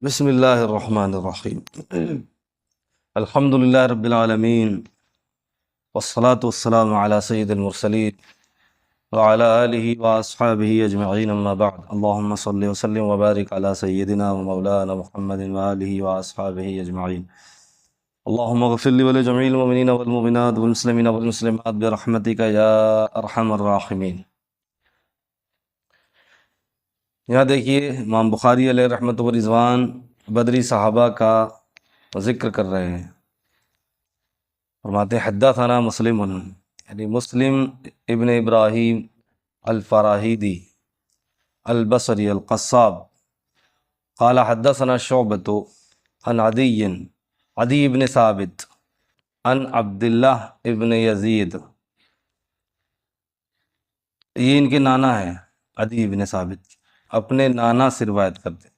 بسم اللہ الرحمن الرحیم الحمد للہ رب العالمین والصلاة والسلام علی سید المرسلین وعلی آلہ واصحابہ اجمعین اما بعد اللہم صلی وسلم وبارک علی سیدنا ومولانا محمد وآلہ واصحابہ اجمعین اللہم اغفر لی ولجمیع المؤمنین والمؤمنات والمسلمین والمسلمات برحمتک یا ارحم الراحمین۔ یہاں دیکھیے امام بخاری علیہ رحمۃ و رضوان بدری صحابہ کا ذکر کر رہے ہیں۔ فرماتے ہیں حدثنا مسلم، یعنی مسلم ابن ابراہیم الفراہیدی البصری القصاب قال حدثنا شعبۃ عن عدی ابن ثابت عن عبداللہ ابن یزید، یہ ان کے نانا ہے عدی ابن ثابت، اپنے نانا سے روایت کرتے۔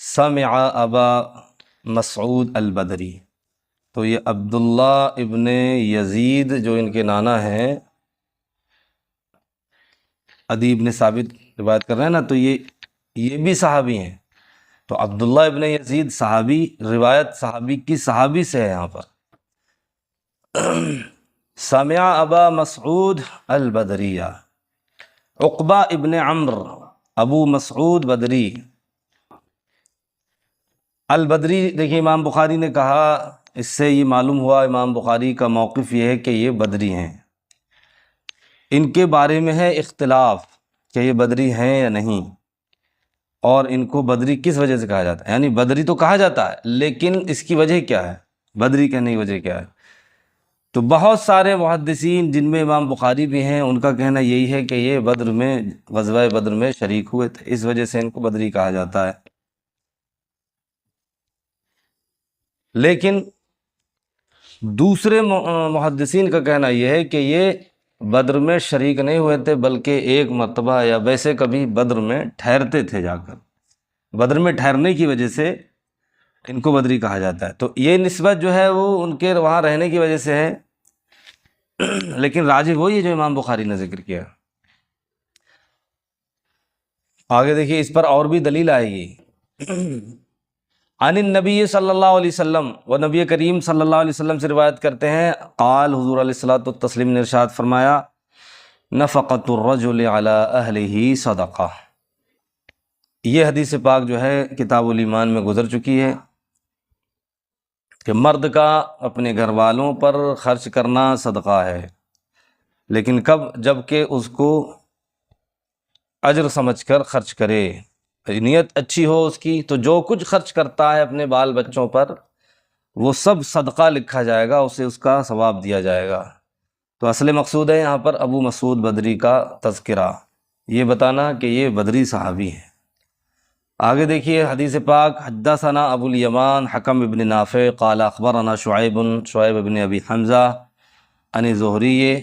سمع ابا مسعود البدری، تو یہ عبداللہ ابن یزید جو ان کے نانا ہیں، عدی ابن ثابت روایت کر رہے ہیں نا، تو یہ بھی صحابی ہیں۔ تو عبداللہ ابن یزید صحابی، روایت صحابی کی صحابی سے ہے یہاں پر۔ سمع ابا مسعود البدری، عقبہ ابن عمرو ابو مسعود بدری البدری، دیکھیے امام بخاری نے کہا، اس سے یہ معلوم ہوا امام بخاری کا موقف یہ ہے کہ یہ بدری ہیں۔ ان کے بارے میں ہے اختلاف کہ یہ بدری ہیں یا نہیں، اور ان کو بدری کس وجہ سے کہا جاتا ہے، یعنی بدری تو کہا جاتا ہے لیکن اس کی وجہ کیا ہے، بدری کہنے کی وجہ کیا ہے۔ تو بہت سارے محدثین جن میں امام بخاری بھی ہیں، ان کا کہنا یہی ہے کہ یہ بدر میں، غزوہ بدر میں شریک ہوئے تھے، اس وجہ سے ان کو بدری کہا جاتا ہے۔ لیکن دوسرے محدثین کا کہنا یہ ہے کہ یہ بدر میں شریک نہیں ہوئے تھے، بلکہ ایک مرتبہ یا ویسے کبھی بدر میں ٹھہرتے تھے، جا کر بدر میں ٹھہرنے کی وجہ سے ان کو بدری کہا جاتا ہے۔ تو یہ نسبت جو ہے وہ ان کے وہاں رہنے کی وجہ سے ہے، لیکن راجح وہی ہے جو امام بخاری نے ذکر کیا۔ آگے دیکھیے، اس پر اور بھی دلیل آئے گی۔ عن النبی صلی اللہ علیہ وسلم، وہ نبی کریم صلی اللہ علیہ وسلم سے روایت کرتے ہیں، قال، حضور علیہ الصلوۃ والتسلیم نے ارشاد فرمایا، نفقۃ الرجل علی اہلہ صدقہ۔ یہ حدیث پاک جو ہے کتاب الایمان میں گزر چکی ہے کہ مرد کا اپنے گھر والوں پر خرچ کرنا صدقہ ہے، لیکن کب؟ جب کہ اس کو اجر سمجھ کر خرچ کرے، نیت اچھی ہو اس کی، تو جو کچھ خرچ کرتا ہے اپنے بال بچوں پر وہ سب صدقہ لکھا جائے گا، اسے اس کا ثواب دیا جائے گا۔ تو اصل مقصود ہے یہاں پر ابو مسعود بدری کا تذکرہ، یہ بتانا کہ یہ بدری صحابی ہیں۔ آگے دیکھیے حدیث پاک، حدثنا ابو الیمان حکم ابن نافع قال اخبرنا شعیب ابن ابی حمزہ عن زہری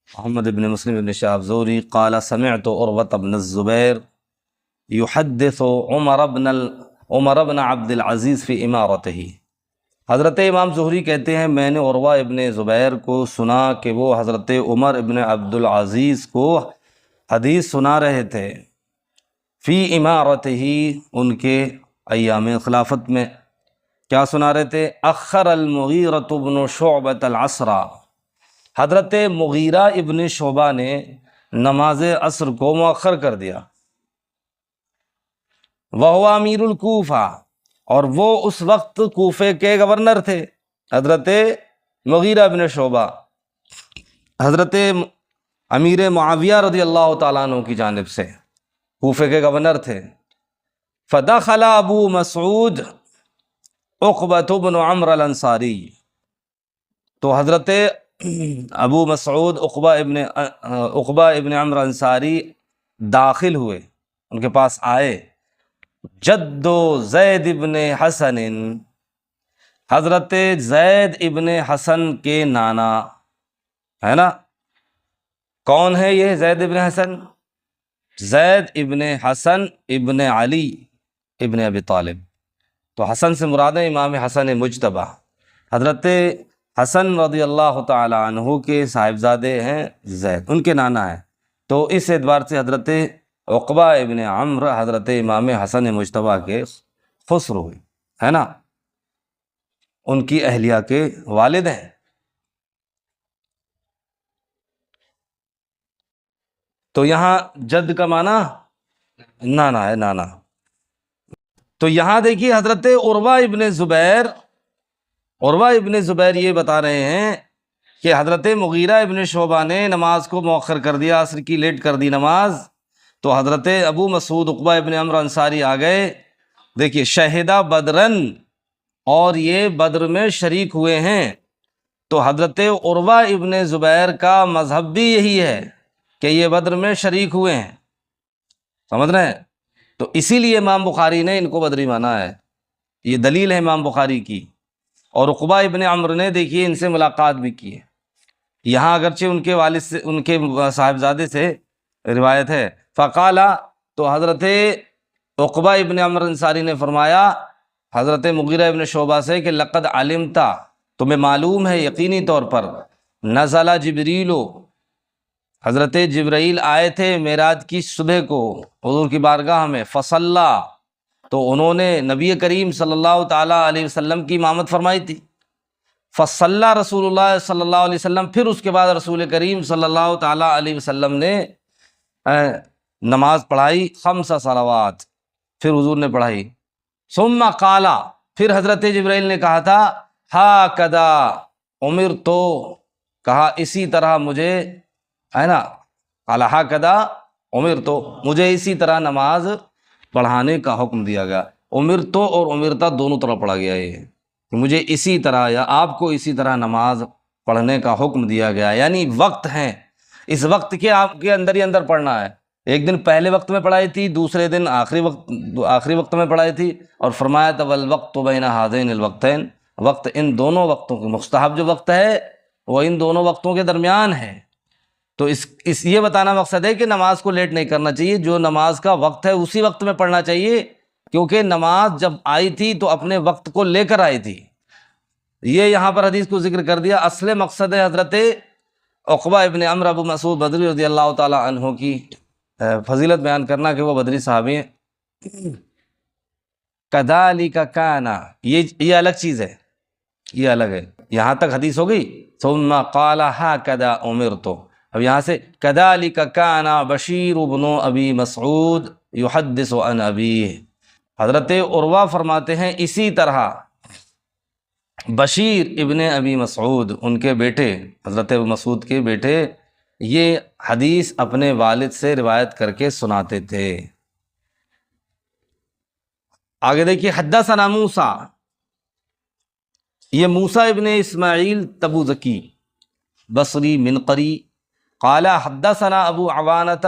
محمد ابن مسلم ابن شہاب زہری قال سمعت عروۃ بن الزبیر یحدث عمر بن عبد العزیز فی امارتہ۔ حضرت امام زہری کہتے ہیں، میں نے عروہ ابن زبیر کو سنا کہ وہ حضرت عمر ابن عبد العزیز کو حدیث سنا رہے تھے، فی امارتہ، ان کے ایام خلافت میں۔ کیا سنا رہے تھے؟ اخر المغیرۃ بن شعبۃ العصر، حضرت مغیرہ ابن شعبہ نے نماز عصر کو مؤخر کر دیا۔ وہو امیر الکوفہ، اور وہ اس وقت کوفے کے گورنر تھے، حضرت مغیرہ ابن شعبہ حضرت امیر معاویہ رضی اللہ تعالیٰ عنہ کی جانب سے کوفے کے گورنر تھے۔ فدخل ابو مسعود عقبۃ بن عمرو الانصاری، تو حضرت ابو مسعود عقبہ ابن عمرو انصاری داخل ہوئے، ان کے پاس آئے۔ جد زید ابن حسن، حضرت زید ابن حسن کے نانا ہے نا۔ کون ہے یہ زید ابن حسن؟ زید ابن حسن ابن علی ابن ابی طالب، تو حسن سے مراد ہے امام حسن مجتبی، حضرت حسن رضی اللہ تعالی عنہ کے صاحبزادے ہیں زید، ان کے نانا ہیں۔ تو اس اعتبار سے حضرت عقبہ ابن عمرو حضرت امام حسن مجتبی کے خسرو ہے نا، ان کی اہلیہ کے والد ہیں۔ تو یہاں جد کا معنی نانا ہے، نانا۔ تو یہاں دیکھیے حضرت عروہ ابن زبیر یہ بتا رہے ہیں کہ حضرت مغیرہ ابن شعبہ نے نماز کو مؤخر کر دیا، عصر کی لیٹ کر دی نماز، تو حضرت ابو مسعود عقبہ ابن عمرو انصاری آ گئے، دیکھیے شہدہ بدرن، اور یہ بدر میں شریک ہوئے ہیں۔ تو حضرت عروہ ابن زبیر کا مذہب بھی یہی ہے کہ یہ بدر میں شریک ہوئے ہیں، سمجھ رہے ہیں؟ تو اسی لیے امام بخاری نے ان کو بدری مانا ہے، یہ دلیل ہے امام بخاری کی۔ اور عقبہ ابن عمرو نے دیکھیے ان سے ملاقات بھی کی ہے، یہاں اگرچہ ان کے والد سے، ان کے صاحبزادے سے روایت ہے، فقالا، تو حضرت عقبہ ابن عمرو انصاری نے فرمایا حضرت مغیرہ ابن شعبہ سے کہ لقد علمتا، تمہیں معلوم ہے یقینی طور پر، نزل جبریل، حضرت جبرائیل آئے تھے معراج کی صبح کو حضور کی بارگاہ میں، فصلی، تو انہوں نے نبی کریم صلی اللہ تعالیٰ علیہ وسلم کی امامت فرمائی تھی، فصلی رسول اللہ صلی اللہ علیہ وسلم، پھر اس کے بعد رسول کریم صلی اللہ تعالیٰ علیہ وسلم نے نماز پڑھائی، 5 صلوات، پھر حضور نے پڑھائی، ثم قال، پھر حضرت جبرائیل نے کہا تھا، ہاکذا امرت، کہا اسی طرح مجھے، ہے نا، قال ہاکذا امرت، مجھے اسی طرح نماز پڑھانے کا حکم دیا گیا۔ امرت اور امرتا دونوں طرح پڑھا گیا، یہ کہ مجھے اسی طرح یا آپ کو اسی طرح نماز پڑھنے کا حکم دیا گیا، یعنی وقت ہیں، اس وقت کے آپ کے اندر ہی اندر پڑھنا ہے۔ ایک دن پہلے وقت میں پڑھائی تھی، دوسرے دن آخری وقت میں پڑھائی تھی، اور فرمایا تھا والوقت بین ہذین الوقتین، وقت ان دونوں وقتوں کے، مستحب جو وقت ہے وہ ان دونوں وقتوں کے درمیان ہے۔ تو اس یہ بتانا مقصد ہے کہ نماز کو لیٹ نہیں کرنا چاہیے، جو نماز کا وقت ہے اسی وقت میں پڑھنا چاہیے، کیونکہ نماز جب آئی تھی تو اپنے وقت کو لے کر آئی تھی۔ یہ یہاں پر حدیث کو ذکر کر دیا، اصل مقصد ہے حضرت عقبہ ابن عمرو ابو مسعود بدری رضی اللہ تعالیٰ عنہ کی فضیلت بیان کرنا کہ وہ بدری صحابی ہیں۔ کذالک کان، یہ الگ چیز ہے، یہ الگ ہے، یہاں تک حدیث ہو گئی۔ ثم قال ہکذا امرت، اب یہاں سے کذالک کان بشیر بن ابی مسعود یحدث عن ابیہ، حضرت عروہ فرماتے ہیں اسی طرح بشیر ابن ابی مسعود، ان کے بیٹے، حضرت ابو مسعود کے بیٹے، یہ حدیث اپنے والد سے روایت کر کے سناتے تھے۔ آگے دیکھیے، حدثنا موسیٰ، یہ موسیٰ ابن اسماعیل تبوذکی بصری منقری، قال حدثنا ابو عوانۃ،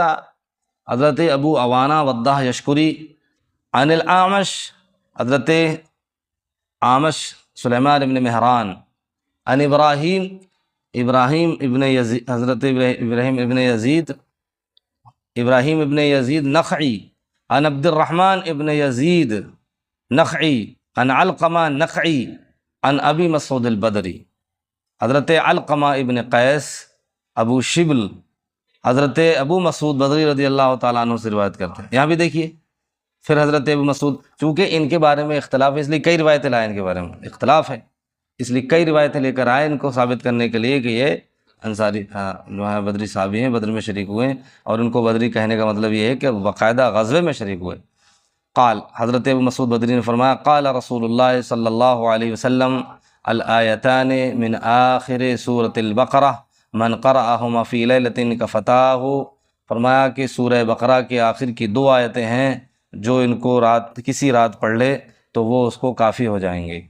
حضرت ابو عوانہ وضاح یشکری، عن الاعمش، حضرت اعمش سلیمان ابن مہران، عن ابراہیم ابن یزید، حضرت ابراہیم ابن یزید نخعی، عن عبد الرحمن ابن یزید نخعی، عن علقمہ نخعی، عن ابی مسعود البدری، حضرت علقمہ ابن قیس ابو شبل، حضرت ابو مسعود بدری رضی اللہ تعالیٰ عنہ سے روایت کرتے ہیں۔ یہاں بھی دیکھیے پھر حضرت ابو مسعود، چونکہ ان کے بارے میں اختلاف ہے اس لیے کئی روایتیں لائے، ان کے بارے میں اختلاف ہے اس لیے کئی روایتیں لے کر آئے ان کو ثابت کرنے کے لیے کہ یہ انصاری جو ہے بدری صحابی ہیں، بدر میں شریک ہوئے ہیں، اور ان کو بدری کہنے کا مطلب یہ ہے کہ باقاعدہ غزوے میں شریک ہوئے۔ قال، حضرت ابو مسعود بدری نے فرمایا، قال رسول اللہ صلی اللہ علیہ وسلم، الآیتان من آخر سورۃ البقرہ من قرأہما فی لیلۃ کفتاہ، فرمایا کہ سورہ بقرہ کے آخر کی 2 آیتیں ہیں، جو ان کو کسی رات پڑھ لے تو وہ اس کو کافی ہو جائیں گے۔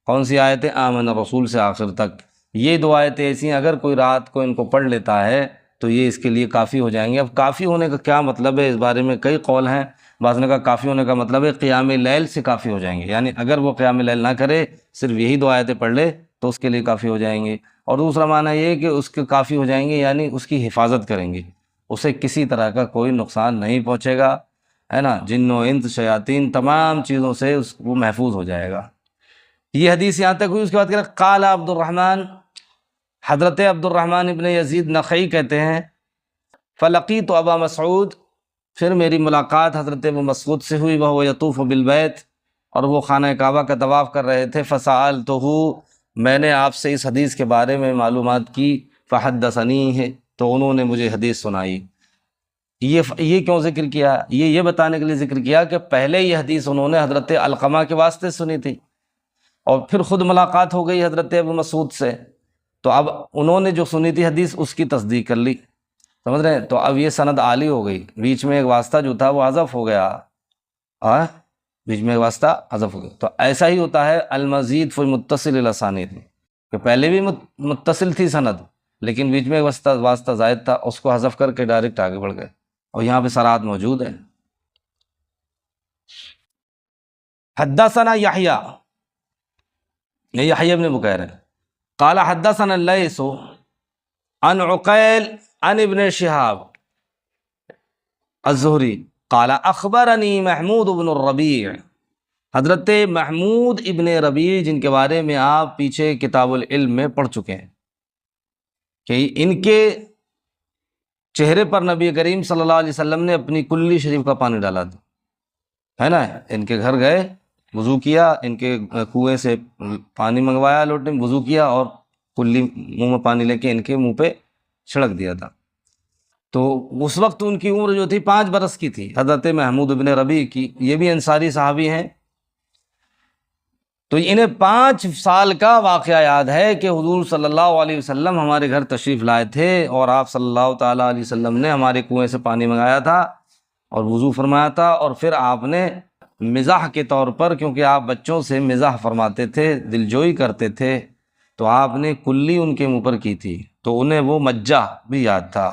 کون سی آیتیں؟ آمن الرسول سے آخر تک، یہ 2 آیتیں ایسی ہیں اگر کوئی رات کو ان کو پڑھ لیتا ہے تو یہ اس کے لیے کافی ہو جائیں گے۔ اب کافی ہونے کا کیا مطلب ہے، اس بارے میں کئی قول ہیں۔ بعض نے کہا کافی ہونے کا مطلب ہے قیام لیل سے کافی ہو جائیں گے، یعنی اگر وہ قیام لیل نہ کرے، صرف یہی 2 آیتیں پڑھ لے تو اس کے لیے کافی ہو جائیں گے۔ اور دوسرا معنی یہ ہے کہ اس کے کافی ہو جائیں گے، یعنی اس کی حفاظت کریں گے، اسے کسی طرح کا کوئی نقصان نہیں پہنچے گا، ہے نا، جن و انس شیاطین تمام چیزوں سے وہ محفوظ ہو جائے گا۔ یہ حدیث یہاں تک ہوئی۔ اس کے بعد کہا قال عبد الرحمن، حضرت عبد الرحمن ابن یزید نخعی کہتے ہیں، فلقیت ابا مسعود، پھر میری ملاقات حضرت ابو مسعود سے ہوئی، وہو یطوف بالبیت، اور وہ خانہ کعبہ کا طواف کر رہے تھے، فسألتہ، میں نے آپ سے اس حدیث کے بارے میں معلومات کی، فحدثنی ہے، تو انہوں نے مجھے حدیث سنائی۔ یہ کیوں ذکر کیا؟ یہ بتانے کے لیے ذکر کیا کہ پہلے یہ حدیث انہوں نے حضرت علقمہ کے واسطے سنی تھی، اور پھر خود ملاقات ہو گئی حضرت ابو مسعود سے، تو اب انہوں نے جو سنی تھی حدیث اس کی تصدیق کر لی، سمجھ رہے ہیں؟ تو اب یہ سند عالی ہو گئی، بیچ میں ایک واسطہ جو تھا وہ حذف ہو گیا، بیچ میں ایک واسطہ حذف ہو گیا۔ تو ایسا ہی ہوتا ہے المزید فی متصل الاسانید، کہ پہلے بھی متصل تھی سند، لیکن بیچ میں ایک واسطہ زائد تھا، اس کو حذف کر کے ڈائریکٹ آگے بڑھ گئے، اور یہاں پہ صراحت موجود ہے۔ حدثنا یحییٰ، یہ یحییٰ ابن بکیر ہے، قال حدثنا اللیث عن عقیل عن ابن شہاب الزہری قال اخبرنی محمود بن الربیع، حضرت محمود ابن ربیع جن کے بارے میں آپ پیچھے کتاب العلم میں پڑھ چکے ہیں کہ ان کے چہرے پر نبی کریم صلی اللہ علیہ وسلم نے اپنی کلی شریف کا پانی ڈالا تھا، ہے نا؟ ان کے گھر گئے، وضو کیا، ان کے کنویں سے پانی منگوایا، لوٹے میں وضو کیا، اور کلی منہ میں پانی لے کے ان کے منہ پہ چھڑک دیا تھا۔ تو اس وقت ان کی عمر جو تھی 5 برس کی تھی، حضرت محمود بن ربیع کی، یہ بھی انصاری صحابی ہیں۔ تو انہیں 5 سال کا واقعہ یاد ہے کہ حضور صلی اللہ علیہ وسلم ہمارے گھر تشریف لائے تھے، اور آپ صلی اللہ تعالیٰ علیہ وسلم نے ہمارے کنویں سے پانی منگایا تھا اور وضو فرمایا تھا، اور پھر آپ نے مزاح کے طور پر، کیونکہ آپ بچوں سے مزاح فرماتے تھے، دلجوئی کرتے تھے، تو آپ نے کلی ان کے منہ پر کی تھی، تو انہیں وہ مجہ بھی یاد تھا۔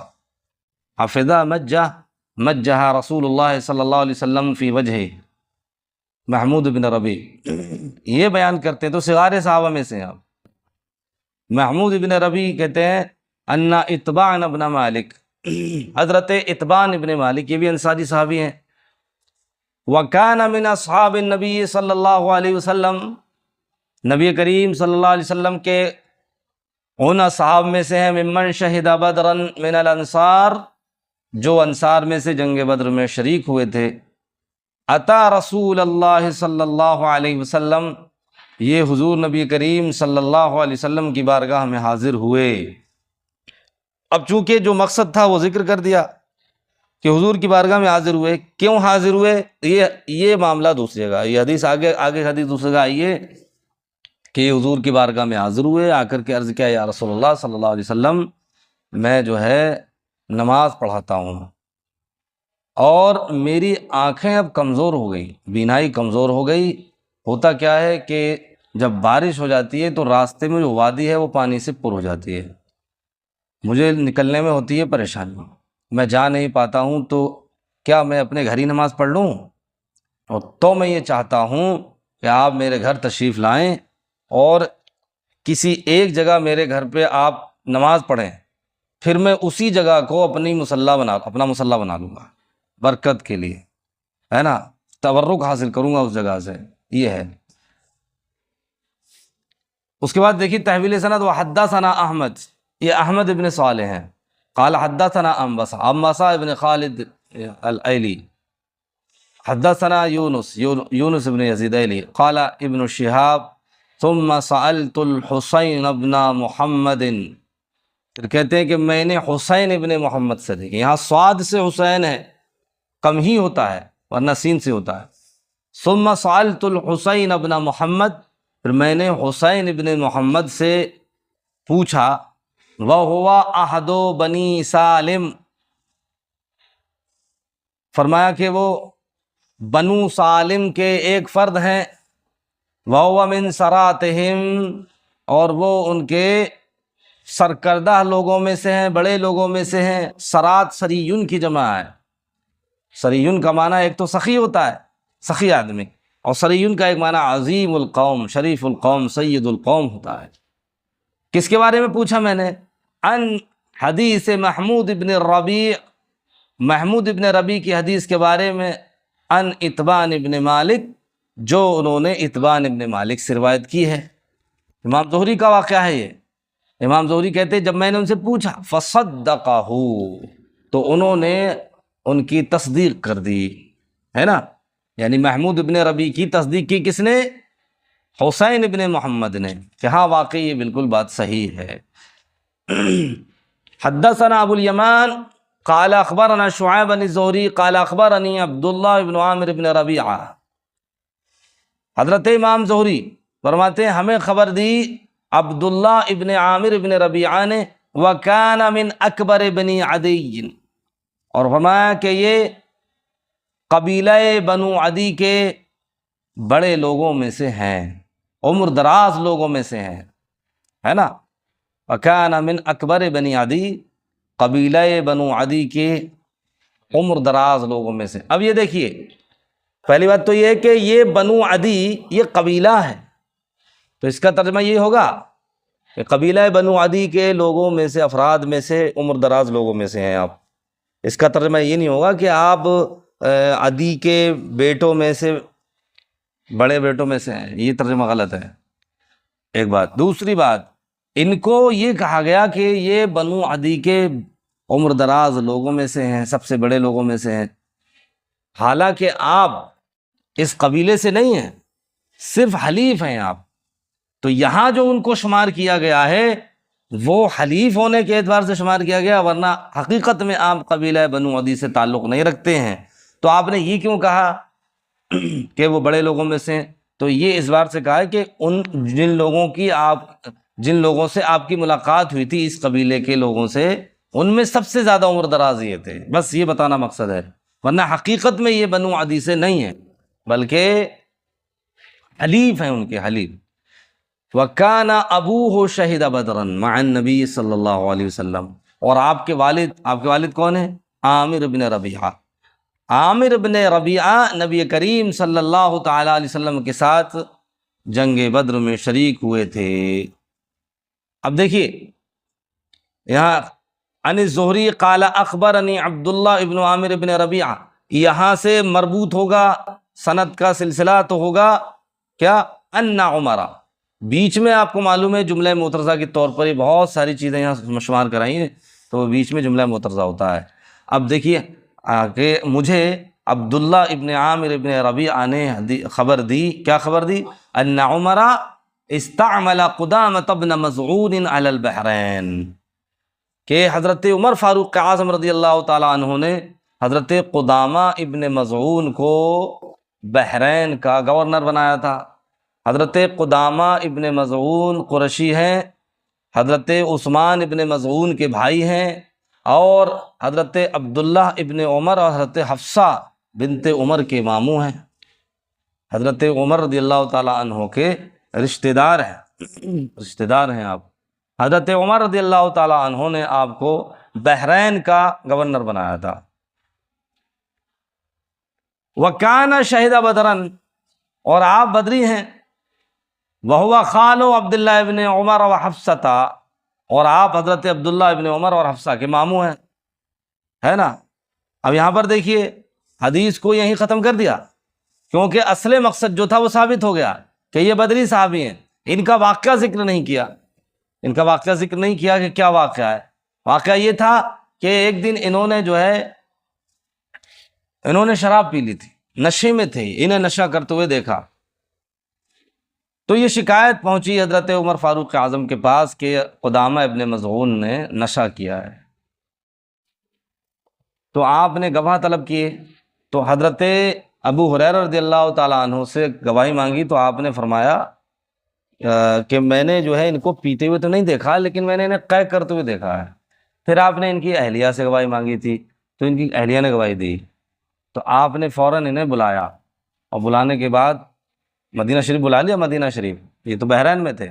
حفظہ مجہ رسول اللہ صلی اللہ علیہ وسلم فی وجہ محمود بن ربیع، یہ بیان کرتے ہیں، تو صغار صحابہ میں سے ہیں آپ۔ محمود بن ربیع کہتے ہیں ان اتبان ابن مالک، حضرت اتبان ابن مالک یہ بھی انصاری صحابی ہیں، وکان من اصحاب النبی صلی اللہ علیہ وسلم، نبی کریم صلی اللہ علیہ وسلم کے ان اصحاب میں سے ہیں، ممن شہد بدرا من الانصار، جو انصار میں سے جنگ بدر میں شریک ہوئے تھے۔ اتا رسول اللہ صلی اللہ علیہ وسلم، یہ حضور نبی کریم صلی اللہ علیہ وسلم کی بارگاہ میں حاضر ہوئے۔ اب چونکہ جو مقصد تھا وہ ذکر کر دیا کہ حضور کی بارگاہ میں حاضر ہوئے، کیوں حاضر ہوئے، یہ معاملہ دوسری جگہ، یہ حدیث آگے حدیث دوسری جگہ آئی ہے کہ حضور کی بارگاہ میں حاضر ہوئے، آ کر کے عرض کیا، یا رسول اللہ صلی اللہ علیہ وسلم، میں جو ہے نماز پڑھاتا ہوں، اور میری آنکھیں اب کمزور ہو گئی، بینائی کمزور ہو گئی۔ ہوتا کیا ہے کہ جب بارش ہو جاتی ہے تو راستے میں جو وادی ہے وہ پانی سے پر ہو جاتی ہے، مجھے نکلنے میں ہوتی ہے پریشانی، میں جا نہیں پاتا ہوں، تو کیا میں اپنے گھر ہی نماز پڑھ لوں؟ اور تو میں یہ چاہتا ہوں کہ آپ میرے گھر تشریف لائیں، اور کسی ایک جگہ میرے گھر پہ آپ نماز پڑھیں، پھر میں اسی جگہ کو اپنا مصلی بنا لوں گا، برکت کے لیے، ہے نا، تبرک حاصل کروں گا اس جگہ سے، یہ ہے۔ اس کے بعد دیکھیے تحویل سند، وحدثنا احمد، یہ احمد ابن صالح ہیں، قال حدثنا انبسا ابن خالد الایلی، حدثنا یونس ابن یزید ایلی، قال ابن شہاب ثم سألت الحسین ابن محمد، پھر کہتے ہیں کہ میں نے حسین ابن محمد سے دیکھا، یہاں صاد سے حسین ہے، کم ہی ہوتا ہے ورنہ سین سے ہوتا ہے۔ ثم سألت الحسین ابن محمد، پھر میں نے حسین ابن محمد سے پوچھا، وَهُوَ أَحَدُ بنی سالم، فرمایا کہ وہ بنو سالم کے ایک فرد ہیں، وَهُوَ مِن سَرَاتِهِمْ، اور وہ ان کے سرکردہ لوگوں میں سے ہیں، بڑے لوگوں میں سے ہیں۔ سرات سریون کی جمع ہے، سریون کا معنی ایک تو سخی ہوتا ہے، سخی آدمی، اور سریون کا ایک معنی عظیم القوم، شریف القوم، سید القوم ہوتا ہے۔ کس کے بارے میں پوچھا میں نے؟ ان حدیث محمود ابن ربیع، محمود ابن ربیع کی حدیث کے بارے میں، ان اتبان ابن مالک، جو انہوں نے اتبان ابن مالک سے روایت کی ہے۔ امام زہری کا واقعہ ہے یہ۔ امام زہری کہتے ہیں جب میں نے ان سے پوچھا، فصدقہ، تو انہوں نے ان کی تصدیق کر دی، ہے نا، یعنی محمود ابن ربیع کی تصدیق کی کس نے؟ حسین ابن محمد نے، کہ ہاں واقعی یہ بالکل بات صحیح ہے۔ حدثنا ابو الیمان قال اخبرنا شعیب بن الزہری قال اخبرنی عبداللہ ابن عامر ابن ربیعہ۔ حضرت امام زہری فرماتے ہیں ہمیں خبر دی عبداللہ ابن عامر ابن ربیعہ نے، وَكَانَ مِنْ أَكْبَرِ بَنِي عَدِيٍّ، اور فرمایا کہ یہ قبیلہ بنو عدی کے بڑے لوگوں میں سے ہیں، عمر دراز لوگوں میں سے ہیں، ہے نا۔ وَكَانَ مِنْ أَكْبَرِ بَنِي عَدِي، قبیلہ بنو عدی کے عمر دراز لوگوں میں سے۔ اب یہ دیکھیے، پہلی بات تو یہ ہے کہ یہ بنو عدی یہ قبیلہ ہے، تو اس کا ترجمہ یہ ہوگا کہ قبیلہ بنو عدی کے لوگوں میں سے، افراد میں سے، عمر دراز لوگوں میں سے ہیں آپ۔ اس کا ترجمہ یہ نہیں ہوگا کہ آپ عدی کے بیٹوں میں سے، بڑے بیٹوں میں سے ہیں، یہ ترجمہ غلط ہے، ایک بات۔ دوسری بات، ان کو یہ کہا گیا کہ یہ بنو عدی کے عمر دراز لوگوں میں سے ہیں، سب سے بڑے لوگوں میں سے ہیں، حالانکہ آپ اس قبیلے سے نہیں ہیں، صرف حلیف ہیں آپ۔ تو یہاں جو ان کو شمار کیا گیا ہے وہ حلیف ہونے کے اعتبار سے شمار کیا گیا، ورنہ حقیقت میں آپ قبیلہ بنو عدی سے تعلق نہیں رکھتے ہیں۔ تو آپ نے یہ کیوں کہا کہ وہ بڑے لوگوں میں سے ہیں؟ تو یہ اس بار سے کہا ہے کہ ان جن لوگوں سے آپ کی ملاقات ہوئی تھی، اس قبیلے کے لوگوں سے، ان میں سب سے زیادہ عمر دراز یہ تھے، بس یہ بتانا مقصد ہے، ورنہ حقیقت میں یہ بنو عدی سے نہیں ہیں بلکہ حلیف ہیں، ان کے حلیف۔ وَكَانَ أَبُوهُ شَهِدَ بَدْرًا مَعَ النَّبِيِّ صلی اللہ علیہ وسلم، اور آپ کے والد کون ہیں؟ عامر بن ربیعہ۔ عامر بن ربیعہ نبی کریم صلی اللہ تعالی علیہ وسلم کے ساتھ جنگ بدر میں شریک ہوئے تھے۔ اب دیکھیے یہاں عن الزہری قال اخبرنی عبداللہ ابن عامر ابن ربیعہ، یہاں سے مربوط ہوگا، سند کا سلسلہ تو ہوگا کیا؟ ان عمر، بیچ میں آپ کو معلوم ہے جملہ معترضہ کے طور پر یہ بہت ساری چیزیں یہاں شمار کرائی ہیں، تو بیچ میں جملہ معترضہ ہوتا ہے۔ اب دیکھیے کہ مجھے عبداللہ ابن عامر ابن ربیعہ نے خبر دی، کیا خبر دی؟ ان عمر استعمل قدامۃ بن مظعون علی البحرین، کہ حضرت عمر فاروق اعظم رضی اللہ تعالیٰ عنہ نے حضرت قدامہ ابن مظعون کو بحرین کا گورنر بنایا تھا۔ حضرت قدامہ ابن مظعون قرشی ہیں، حضرت عثمان ابن مظعون کے بھائی ہیں، اور حضرت عبداللہ ابن عمر اور حضرت حفصہ بنت عمر کے ماموں ہیں، حضرت عمر رضی اللہ تعالیٰ عنہ کے رشتہ دار ہیں آپ۔ حضرت عمر رضی اللہ تعالیٰ عنہ نے آپ کو بحرین کا گورنر بنایا تھا۔ وَكَانَ شَهِدَ بَدْرًا، اور آپ بدری ہیں، وَهُوَ خَالُ عبداللہ ابن عمر و حفصہ، اور آپ حضرت عبداللہ ابن عمر اور حفصہ کے ماموں ہیں، ہے نا۔ اب یہاں پر دیکھیے حدیث کو یہیں ختم کر دیا، کیونکہ اصل مقصد جو تھا وہ ثابت ہو گیا کہ یہ بدری صحابی ہیں۔ ان کا واقعہ ذکر نہیں کیا کہ کیا واقعہ ہے۔ واقعہ یہ تھا کہ ایک دن انہوں نے شراب پی لی تھی، نشے میں تھے، انہیں نشہ کرتے ہوئے دیکھا، تو یہ شکایت پہنچی حضرت عمر فاروق اعظم کے پاس کہ قدامہ ابن مظعون نے نشہ کیا ہے۔ تو آپ نے گواہ طلب کیے، تو حضرت ابو ہریرہ رضی اللہ تعالیٰ عنہ سے گواہی مانگی، تو آپ نے فرمایا کہ میں نے ان کو پیتے ہوئے تو نہیں دیکھا، لیکن میں نے انہیں قے کرتے ہوئے دیکھا ہے۔ پھر آپ نے ان کی اہلیہ سے گواہی مانگی تھی، تو ان کی اہلیہ نے گواہی دی، تو آپ نے فوراً انہیں بلایا، اور بلانے کے بعد مدینہ شریف بلا لیا۔ مدینہ شریف، یہ تو بحرین میں تھے،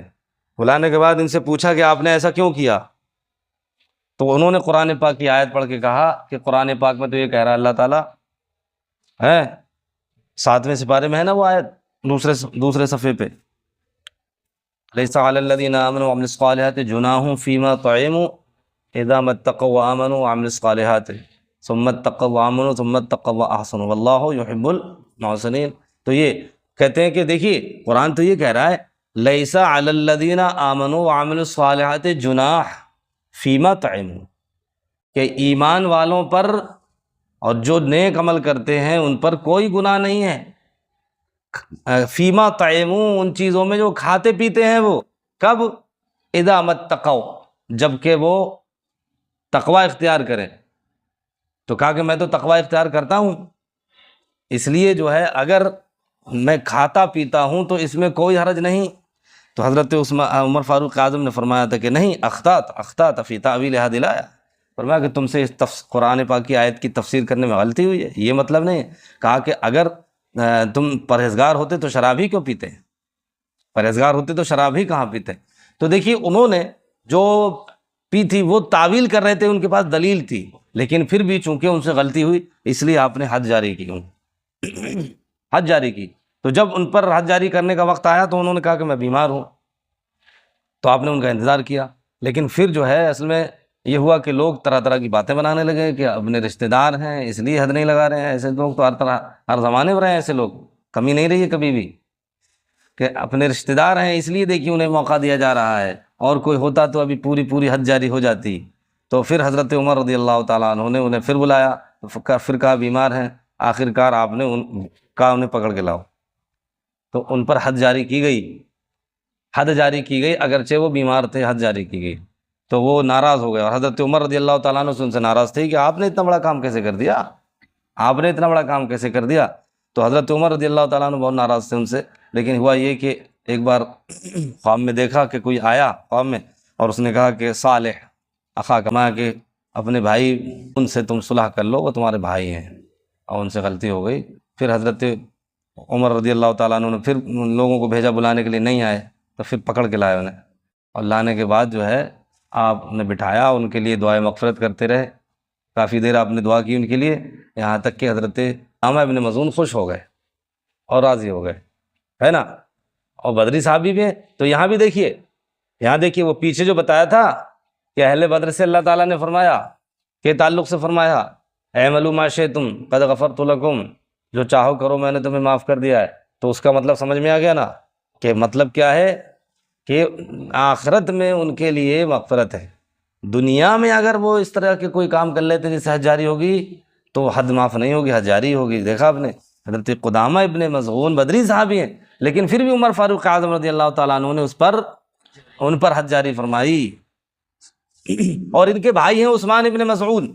بلانے کے بعد ان سے پوچھا کہ آپ نے ایسا کیوں کیا؟ تو انہوں نے قرآن پاک کی آیت پڑھ کے کہا کہ قرآن پاک میں تو یہ کہہ رہا اللہ تعالیٰ ہے، 7ویں سپارے میں ہے نا وہ آیت، دوسرے صفحے پہ، لیس علی الذین آمنوا وعملوا الصالحات جناح فیما طعموا اذا ما اتقوا وآمنوا وعملوا الصالحات ثم اتقوا وآمنوا ثم اتقوا واحسنوا واللہ یحب المحسنین۔ تو یہ کہتے ہیں کہ دیکھیے قرآن تو یہ کہہ رہا ہے لیس علی الذین آمنوا وعملوا الصالحات جناح فیما طعموا، کہ ایمان والوں پر اور جو نیک عمل کرتے ہیں ان پر کوئی گناہ نہیں ہے فیما طعمون، ان چیزوں میں جو کھاتے پیتے ہیں وہ، کب؟ اذا متقوا، جب کہ وہ تقوی اختیار کریں. تو کہا کہ میں تو تقوی اختیار کرتا ہوں، اس لیے جو ہے اگر میں کھاتا پیتا ہوں تو اس میں کوئی حرج نہیں. تو حضرت عمر فاروق اعظم نے فرمایا تھا کہ نہیں، اخطات فی تعویل هذه الآیہ، فرمایا کہ تم سے اس قرآن پاک کی آیت کی تفسیر کرنے میں غلطی ہوئی ہے، یہ مطلب نہیں ہے. کہا کہ اگر تم پرہیزگار ہوتے تو شراب ہی کیوں پیتے؟ پرہیزگار ہوتے تو شراب ہی کہاں پیتے؟ تو دیکھیے انہوں نے جو پی تھی وہ تعویل کر رہے تھے، ان کے پاس دلیل تھی، لیکن پھر بھی چونکہ ان سے غلطی ہوئی اس لیے آپ نے حد جاری کی، حد جاری کی. تو جب ان پر حد جاری کرنے کا وقت آیا تو انہوں نے کہا کہ میں بیمار ہوں، تو آپ نے ان کا انتظار کیا. لیکن پھر جو ہے اصل میں یہ ہوا کہ لوگ طرح طرح کی باتیں بنانے لگے کہ اپنے رشتہ دار ہیں اس لیے حد نہیں لگا رہے ہیں. ایسے لوگ تو ہر زمانے میں رہے ہیں، ایسے لوگ کمی نہیں رہی ہے کبھی بھی، کہ اپنے رشتہ دار ہیں اس لیے دیکھیے انہیں موقع دیا جا رہا ہے، اور کوئی ہوتا تو ابھی پوری حد جاری ہو جاتی. تو پھر حضرت عمر رضی اللہ تعالیٰ عنہ نے انہیں پھر بلایا، پھر کہا بیمار ہیں. آخر کار آپ نے انہیں پکڑ کے لاؤ، تو ان پر حد جاری کی گئی، حد جاری کی گئی، اگرچہ وہ بیمار تھے حد جاری کی گئی. تو وہ ناراض ہو گئے، اور حضرت عمر رضی اللہ تعالیٰ عنہ ان سے ناراض تھے کہ آپ نے اتنا بڑا کام کیسے کر دیا، آپ نے اتنا بڑا کام کیسے کر دیا. تو حضرت عمر رضی اللہ تعالیٰ عنہ بہت ناراض تھے ان سے. لیکن ہوا یہ کہ ایک بار خواب میں دیکھا کہ کوئی آیا خواب میں، اور اس نے کہا کہ صالح اخا کما، کہ اپنے بھائی ان سے تم صلح کر لو، وہ تمہارے بھائی ہیں، اور ان سے غلطی ہو گئی. پھر حضرت عمر رضی اللہ تعالیٰ عنہ نے پھر ان لوگوں کو بھیجا بلانے کے لیے، نہیں آئے تو پھر پکڑ کے لائے انہیں، اور لانے کے بعد جو ہے آپ نے بٹھایا، ان کے لیے دعائے مغفرت کرتے رہے. کافی دیر آپ نے دعا کی ان کے لیے، یہاں تک کہ حضرت اسامہ ابن مظعون خوش ہو گئے اور راضی ہو گئے، ہے نا. اور بدری صحابی بھی ہیں. تو یہاں بھی دیکھیے، وہ پیچھے جو بتایا تھا کہ اہل بدر سے اللہ تعالیٰ نے فرمایا کہ تعلق سے فرمایا اعملوا ما شئتم قد غفرت لکم، جو چاہو کرو میں نے تمہیں معاف کر دیا ہے. تو اس کا مطلب سمجھ میں آ گیا نا، کہ مطلب کیا ہے کہ آخرت میں ان کے لیے مغفرت ہے. دنیا میں اگر وہ اس طرح کے کوئی کام کر لیتے جیسے حد جاری ہوگی تو حد معاف نہیں ہوگی، حد جاری ہوگی. دیکھا آپ نے حضرت قدامہ ابن مظعون بدری صحابی ہیں، لیکن پھر بھی عمر فاروق اعظم رضی اللہ تعالیٰ عنہ نے ان پر حد جاری فرمائی. اور ان کے بھائی ہیں عثمان ابن مظعون،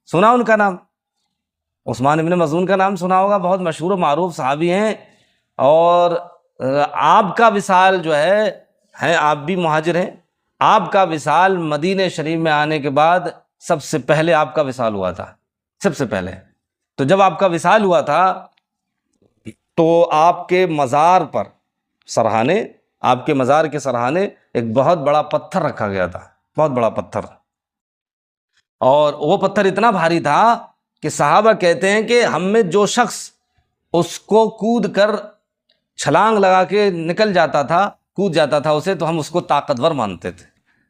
سنا ان کا نام؟ عثمان ابن مظعون کا نام سنا ہوگا، بہت مشہور و معروف صحابی ہیں. اور آپ کا وصال جو ہے آپ بھی مہاجر ہیں، آپ کا وصال مدینہ شریف میں آنے کے بعد سب سے پہلے آپ کا وصال ہوا تھا، سب سے پہلے. تو جب آپ کا وصال ہوا تھا تو آپ کے مزار پر سرہانے، آپ کے مزار کے سرہانے ایک بہت بڑا پتھر رکھا گیا تھا، بہت بڑا پتھر. اور وہ پتھر اتنا بھاری تھا کہ صحابہ کہتے ہیں کہ ہم میں جو شخص اس کو کود کر چھلانگ لگا کے نکل جاتا تھا، کود جاتا تھا اسے، تو ہم اس کو طاقتور مانتے تھے.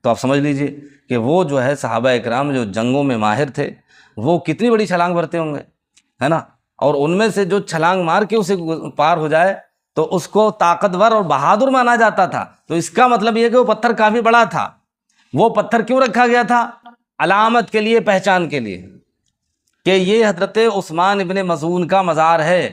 تو آپ سمجھ لیجئے کہ وہ جو ہے صحابہ اکرام جو جنگوں میں ماہر تھے، وہ کتنی بڑی چھلانگ بھرتے ہوں گے، ہے نا. اور ان میں سے جو چھلانگ مار کے اسے پار ہو جائے تو اس کو طاقتور اور بہادر مانا جاتا تھا. تو اس کا مطلب یہ کہ وہ پتھر کافی بڑا تھا. وہ پتھر کیوں رکھا گیا تھا؟ علامت کے لیے، پہچان کے لیے، کہ یہ حضرت عثمان ابن مظعون کا مزار ہے،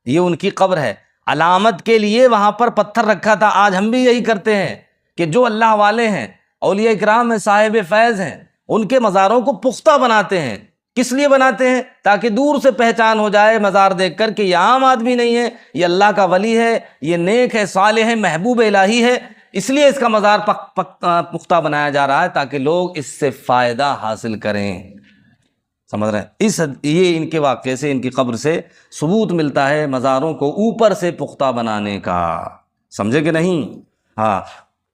یہ ان کی قبر ہے. علامت کے لیے وہاں پر پتھر رکھا تھا. آج ہم بھی یہی کرتے ہیں کہ جو اللہ والے ہیں، اولیاء اکرام ہیں، صاحب فیض ہیں، ان کے مزاروں کو پختہ بناتے ہیں. کس لیے بناتے ہیں؟ تاکہ دور سے پہچان ہو جائے مزار دیکھ کر کہ یہ عام آدمی نہیں ہے، یہ اللہ کا ولی ہے، یہ نیک ہے، صالح ہے، محبوب الہی ہے. اس لیے اس کا مزار پختہ بنایا جا رہا ہے تاکہ لوگ اس سے فائدہ حاصل کریں. سمجھ رہے ہیں؟ یہ ان کے واقعے سے، ان کی قبر سے ثبوت ملتا ہے مزاروں کو اوپر سے پختہ بنانے کا. سمجھے کہ نہیں؟ ہاں.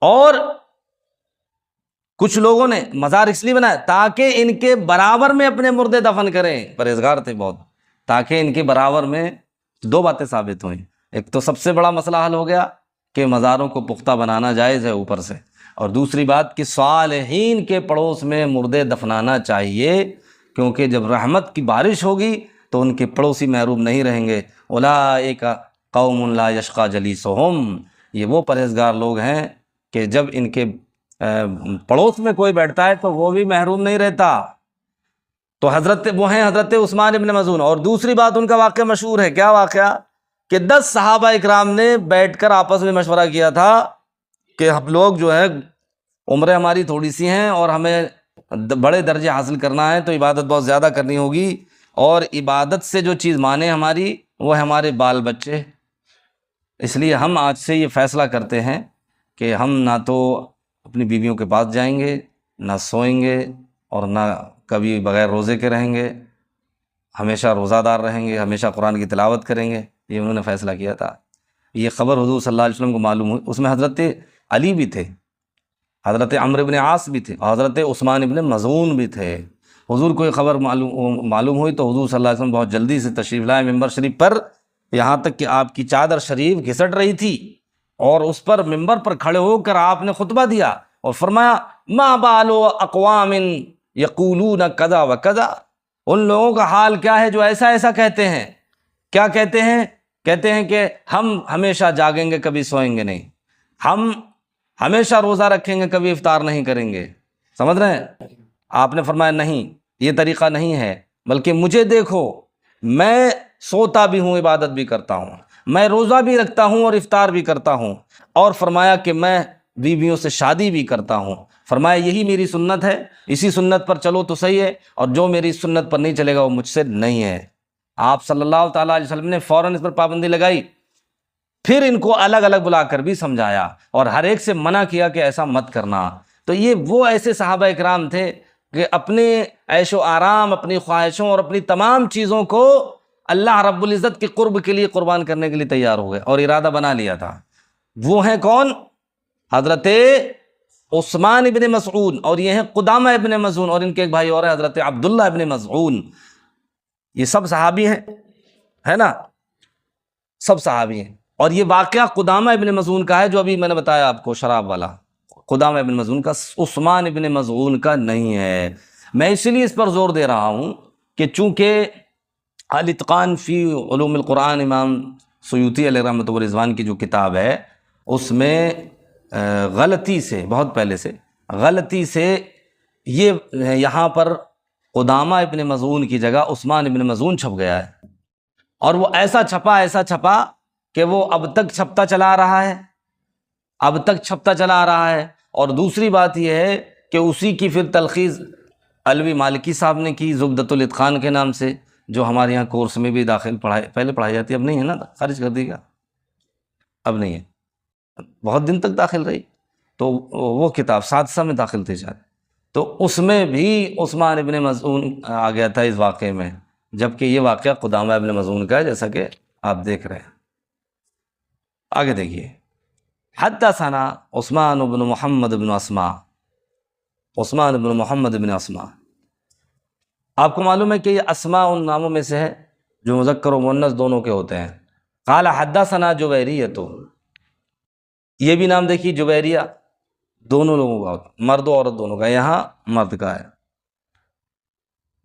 اور کچھ لوگوں نے مزار اس لیے بنایا تاکہ ان کے برابر میں اپنے مردے دفن کریں. پرہیزگار تھے بہت، تاکہ ان کے برابر میں دو باتیں ثابت ہوئیں. ایک تو سب سے بڑا مسئلہ حل ہو گیا کہ مزاروں کو پختہ بنانا جائز ہے اوپر سے، اور دوسری بات کہ صالحین کے پڑوس میں مردے دفنانا چاہیے، کیونکہ جب رحمت کی بارش ہوگی تو ان کے پڑوسی محروم نہیں رہیں گے. اولئک قوم لا یشقی جلیسہم، یہ وہ پرہیزگار لوگ ہیں کہ جب ان کے پڑوس میں کوئی بیٹھتا ہے تو وہ بھی محروم نہیں رہتا. تو وہ ہیں حضرت عثمان ابن مظعون. اور دوسری بات ان کا واقعہ مشہور ہے. کیا واقعہ؟ کہ 10 صحابہ اکرام نے بیٹھ کر آپس میں مشورہ کیا تھا کہ ہم لوگ جو ہے عمریں ہماری تھوڑی سی ہیں اور ہمیں بڑے درجے حاصل کرنا ہے تو عبادت بہت زیادہ کرنی ہوگی، اور عبادت سے جو چیز مانے ہماری وہ ہے ہمارے بال بچے۔ اس لیے ہم آج سے یہ فیصلہ کرتے ہیں کہ ہم نہ تو اپنی بیویوں کے پاس جائیں گے، نہ سوئیں گے، اور نہ کبھی بغیر روزے کے رہیں گے، ہمیشہ روزہ دار رہیں گے، ہمیشہ قرآن کی تلاوت کریں گے۔ یہ انہوں نے فیصلہ کیا تھا۔ یہ خبر حضور صلی اللہ علیہ وسلم کو معلوم ہوئی، اس میں حضرت علی بھی تھے، حضرت عمرو بن عاص بھی تھے، اور حضرت عثمان بن مظعون بھی تھے۔ حضور کو یہ خبر معلوم ہوئی تو حضور صلی اللہ علیہ وسلم بہت جلدی سے تشریف لائے ممبر شریف پر، یہاں تک کہ آپ کی چادر شریف گھسٹ رہی تھی، اور اس پر ممبر پر کھڑے ہو کر آپ نے خطبہ دیا اور فرمایا ما بال اقوام یقولون کذا و کذا، ان لوگوں کا حال کیا ہے جو ایسا ایسا کہتے ہیں۔ کیا کہتے ہیں؟ کہتے ہیں کہ ہم ہمیشہ جاگیں گے، کبھی سوئیں گے نہیں، ہم ہمیشہ روزہ رکھیں گے، کبھی افطار نہیں کریں گے۔ سمجھ رہے ہیں؟ آپ نے فرمایا نہیں، یہ طریقہ نہیں ہے، بلکہ مجھے دیکھو، میں سوتا بھی ہوں، عبادت بھی کرتا ہوں، میں روزہ بھی رکھتا ہوں اور افطار بھی کرتا ہوں، اور فرمایا کہ میں بیویوں سے شادی بھی کرتا ہوں۔ فرمایا یہی میری سنت ہے، اسی سنت پر چلو تو صحیح ہے، اور جو میری سنت پر نہیں چلے گا وہ مجھ سے نہیں ہے۔ آپ صلی اللہ تعالیٰ علیہ وسلم نے فوراً اس پر پابندی لگائی، پھر ان کو الگ الگ بلا کر بھی سمجھایا اور ہر ایک سے منع کیا کہ ایسا مت کرنا۔ تو یہ وہ ایسے صحابہ اکرام تھے کہ اپنے عیش و آرام، اپنی خواہشوں اور اپنی تمام چیزوں کو اللہ رب العزت کے قرب کے لیے قربان کرنے کے لیے تیار ہو گئے اور ارادہ بنا لیا تھا۔ وہ ہیں کون؟ حضرت عثمان ابن مظعون، اور یہ ہیں قدامہ ابن مظعون، اور ان کے ایک بھائی اور ہیں حضرت عبداللہ ابن مظعون۔ یہ سب صحابی ہیں، ہے نا، سب صحابی ہیں۔ اور یہ واقعہ قدامہ ابن مظعون کا ہے جو ابھی میں نے بتایا آپ کو، شراب والا، قدامہ ابن مظعون کا، عثمان ابن مظعون کا نہیں ہے۔ میں اسی لیے اس پر زور دے رہا ہوں کہ چونکہ الاتقان فی علوم القرآن امام سیوطی علیہ رحمۃ و رضوان کی جو کتاب ہے، اس میں غلطی سے، بہت پہلے سے غلطی سے یہ یہاں پر قدامہ ابن مظعون کی جگہ عثمان ابن مظعون چھپ گیا ہے، اور وہ ایسا چھپا کہ وہ اب تک چھپتا چلا آ رہا ہے، اب تک چھپتا چلا آ رہا ہے۔ اور دوسری بات یہ ہے کہ اسی کی پھر تلخیص علوی مالکی صاحب نے کی زبدۃ الاتقان کے نام سے، جو ہمارے یہاں کورس میں بھی پہلے پڑھائی جاتی ہے، اب نہیں ہے نا، خارج کر دی گا، اب نہیں ہے، بہت دن تک داخل رہی، تو وہ کتاب سادسہ میں داخل تھی شاید، تو اس میں بھی عثمان ابن مظعون آ گیا تھا اس واقعے میں، جبکہ یہ واقعہ قدامہ ابن مظعون کا ہے، جیسا کہ آپ دیکھ رہے ہیں۔ آگے دیکھیے، حدثنا عثمان بن محمد بن اسماء، عثمان بن محمد بن اسماء، آپ کو معلوم ہے کہ یہ اسماء ان ناموں میں سے ہے جو مذکر و مؤنث دونوں کے ہوتے ہیں۔ قال حدثنا جویریہ، تو یہ بھی نام دیکھیے، جویریہ دونوں لوگوں کا ہوتا ہے، مرد و عورت دونوں کا، یہاں مرد کا ہے۔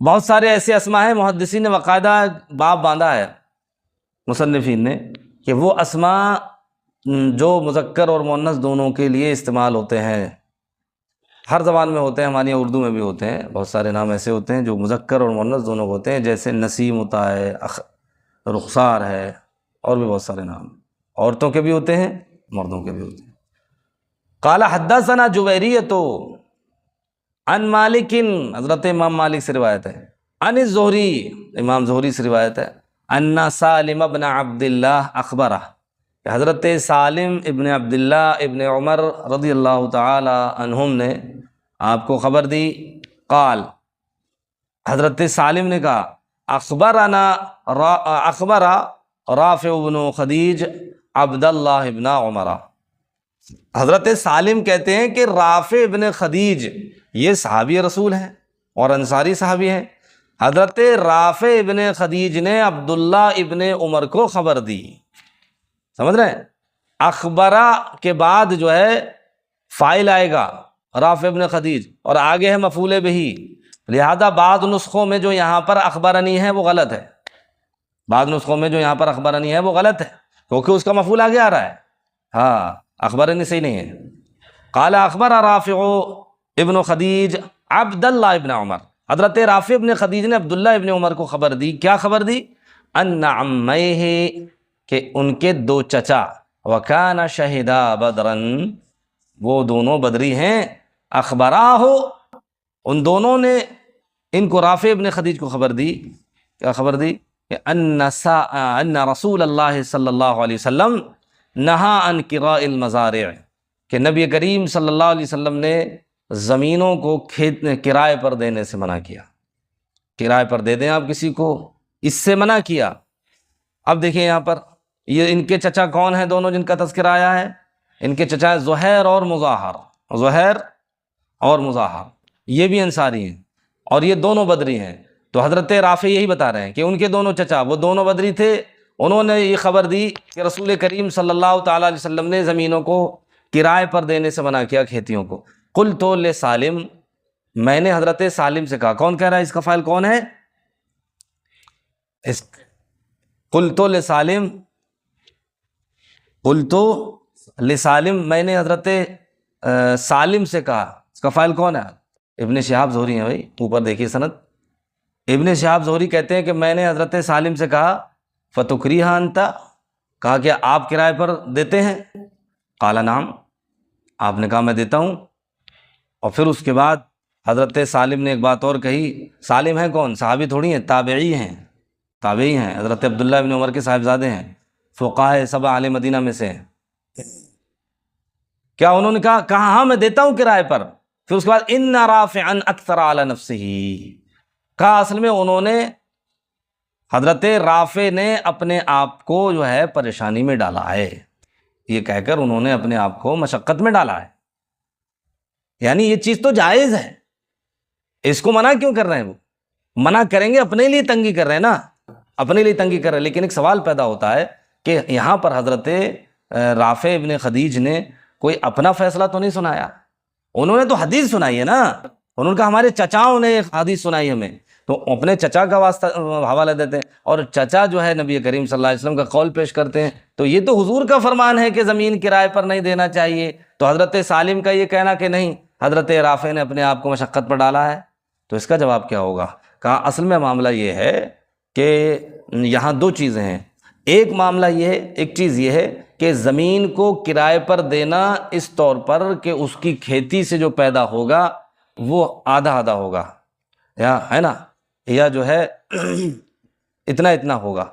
بہت سارے ایسے اسماء ہیں، محدثین نے باقاعدہ باب باندھا ہے مصنفین نے کہ وہ اسماء جو مذکر اور مؤنث دونوں کے لیے استعمال ہوتے ہیں، ہر زبان میں ہوتے ہیں، ہمارے یہاں اردو میں بھی ہوتے ہیں، بہت سارے نام ایسے ہوتے ہیں جو مذکر اور مؤنث دونوں کو ہوتے ہیں، جیسے نسیم ہوتا ہے، رخسار ہے، اور بھی بہت سارے نام عورتوں کے بھی ہوتے ہیں، مردوں کے بھی ہوتے ہیں۔ قال حدثنا جویریۃ عن مالک، حضرت امام مالک سے روایت ہے، عن الزہری، امام زہری سے روایت ہے، ان سالم ابن عبداللہ اخبرہ، حضرت سالم ابن عبداللہ ابن عمر رضی اللہ تعالی عنہم نے آپ کو خبر دی۔ قال، حضرت سالم نے کہا، اخبر رافع بن خدیج عبداللہ ابن عمر، حضرت سالم کہتے ہیں کہ رافع ابن خدیج یہ صحابی رسول ہیں اور انصاری صحابی ہیں، حضرت رافع ابن خدیج نے عبداللہ ابن عمر کو خبر دی۔ سمجھ رہے ہیں؟ اخبرہ کے بعد جو ہے فاعل آئے گا رافع ابن خدیج، اور آگے ہے مفعول بہ، لہذا بعض نسخوں میں جو یہاں پر اخبرنی ہے وہ غلط ہے، بعض نسخوں میں جو یہاں پر اخبرنی ہے وہ غلط ہے، کیونکہ اس کا مفعول آگے آ رہا ہے، ہاں اخبرنی صحیح نہیں ہے۔ قال اخبر رافع ابن خدیج عبداللہ ابن عمر، حضرت رافع ابن خدیج نے عبداللہ ابن عمر کو خبر دی، کیا خبر دی؟ ان عمیہ، کہ ان کے دو چچا وکان شہدا بدرن، وہ دونوں بدری ہیں، اخبراہ، ان دونوں نے ان کو رافع ابن خدیج کو خبر دی، کیا خبر دی؟ کہ ان رسول اللہ صلی اللہ علیہ وسلم نہا عن قراء المزارع، کہ نبی کریم صلی اللہ علیہ وسلم نے زمینوں کو کرائے پر دینے سے منع کیا۔ کرائے پر دے دیں آپ کسی کو، اس سے منع کیا۔ اب دیکھیں یہاں پر یہ ان کے چچا کون ہیں دونوں جن کا تذکرہ آیا ہے؟ ان کے چچا زہیر اور مظاہر، زہیر اور مظاہر، یہ بھی انصاری ہیں اور یہ دونوں بدری ہیں۔ تو حضرت رافع یہی بتا رہے ہیں کہ ان کے دونوں چچا وہ دونوں بدری تھے، انہوں نے یہ خبر دی کہ رسول کریم صلی اللہ تعالیٰ علیہ وسلم نے زمینوں کو کرائے پر دینے سے منع کیا، کھیتیوں کو۔ قلت لسالم، میں نے حضرت سالم سے کہا، کون کہہ رہا ہے؟ اس کا فاعل کون ہے؟ قلت لسالم، قلت لسالم، میں نے حضرت سالم سے کہا، اس کا فاعل کون ہے؟ ابن شہاب زہری ہیں بھائی، اوپر دیکھیے سند۔ ابن شہاب زہری کہتے ہیں کہ میں نے حضرت سالم سے کہا فتکریہ انت، کہا کہ آپ کرائے پر دیتے ہیں؟ قال نعم، آپ نے کہا میں دیتا ہوں۔ اور پھر اس کے بعد حضرت سالم نے ایک بات اور کہی، سالم ہیں کون؟ صحابی تھوڑی ہیں، تابعی ہیں، تابعی ہیں، حضرت عبداللہ ابن عمر کے صاحبزادے ہیں، فقہائے سبع اہل مدینہ میں سے ہیں۔ کیا انہوں نے کہا ہاں میں دیتا ہوں کرائے پر؟ پھر اس کے بعد ان رافعا اکثر علی نفسہ، کہا اصل میں انہوں نے، حضرت رافع نے اپنے آپ کو جو ہے پریشانی میں ڈالا ہے، یہ کہہ کر انہوں نے اپنے آپ کو مشقت میں ڈالا ہے، یعنی یہ چیز تو جائز ہے، اس کو منع کیوں کر رہے ہیں؟ وہ منع کریں گے، اپنے لیے تنگی کر رہے ہیں نا، اپنے لیے تنگی کر رہے ہیں۔ لیکن ایک سوال پیدا ہوتا ہے کہ یہاں پر حضرت رافع ابن خدیج نے کوئی اپنا فیصلہ تو نہیں سنایا، انہوں نے تو حدیث سنائی ہے نا، انہوں نے کہا ہمارے چچاؤں نے حدیث سنائی ہمیں، تو اپنے چچا کا واسطہ حوالہ دیتے ہیں، اور چچا جو ہے نبی کریم صلی اللہ علیہ وسلم کا قول پیش کرتے ہیں، تو یہ تو حضور کا فرمان ہے کہ زمین کرائے پر نہیں دینا چاہیے، تو حضرت سالم کا یہ کہنا کہ نہیں حضرت رافع نے اپنے آپ کو مشقت پر ڈالا ہے، تو اس کا جواب کیا ہوگا؟ کہا اصل میں معاملہ یہ ہے کہ یہاں دو چیزیں ہیں، ایک معاملہ یہ ہے، ایک چیز یہ ہے کہ زمین کو کرائے پر دینا اس طور پر کہ اس کی کھیتی سے جو پیدا ہوگا وہ آدھا آدھا ہوگا، یا ہے نا، یا جو ہے اتنا اتنا ہوگا،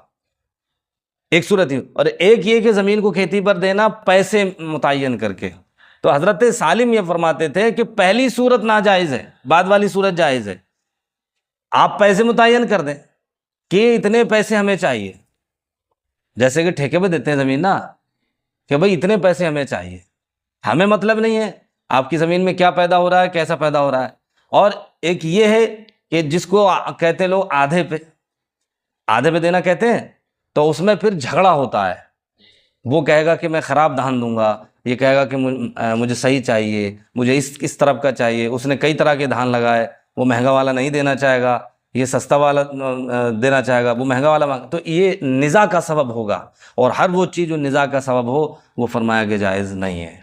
ایک صورت ہی، اور ایک یہ کہ زمین کو کھیتی پر دینا پیسے متعین کر کے۔ تو حضرت سالم یہ فرماتے تھے کہ پہلی صورت ناجائز ہے، بعد والی صورت جائز ہے، آپ پیسے متعین کر دیں کہ اتنے پیسے ہمیں چاہیے، جیسے کہ ٹھیکے پہ دیتے ہیں زمین نا، کہ بھئی اتنے پیسے ہمیں چاہیے، ہمیں مطلب نہیں ہے آپ کی زمین میں کیا پیدا ہو رہا ہے، کیسا پیدا ہو رہا ہے۔ اور ایک یہ ہے کہ جس کو کہتے لوگ آدھے پہ دینا کہتے ہیں، تو اس میں پھر جھگڑا ہوتا ہے، وہ کہے گا کہ میں خراب دھان دوں گا، یہ کہے گا کہ مجھے صحیح چاہیے، مجھے اس طرف کا چاہیے، اس نے کئی طرح کے دھان لگائے، وہ مہنگا والا نہیں دینا چاہے گا، یہ سستا والا دینا چاہے گا، وہ مہنگا والا تو یہ نزاع کا سبب ہوگا، اور ہر وہ چیز جو نزاع کا سبب ہو وہ فرمایا کہ جائز نہیں ہے۔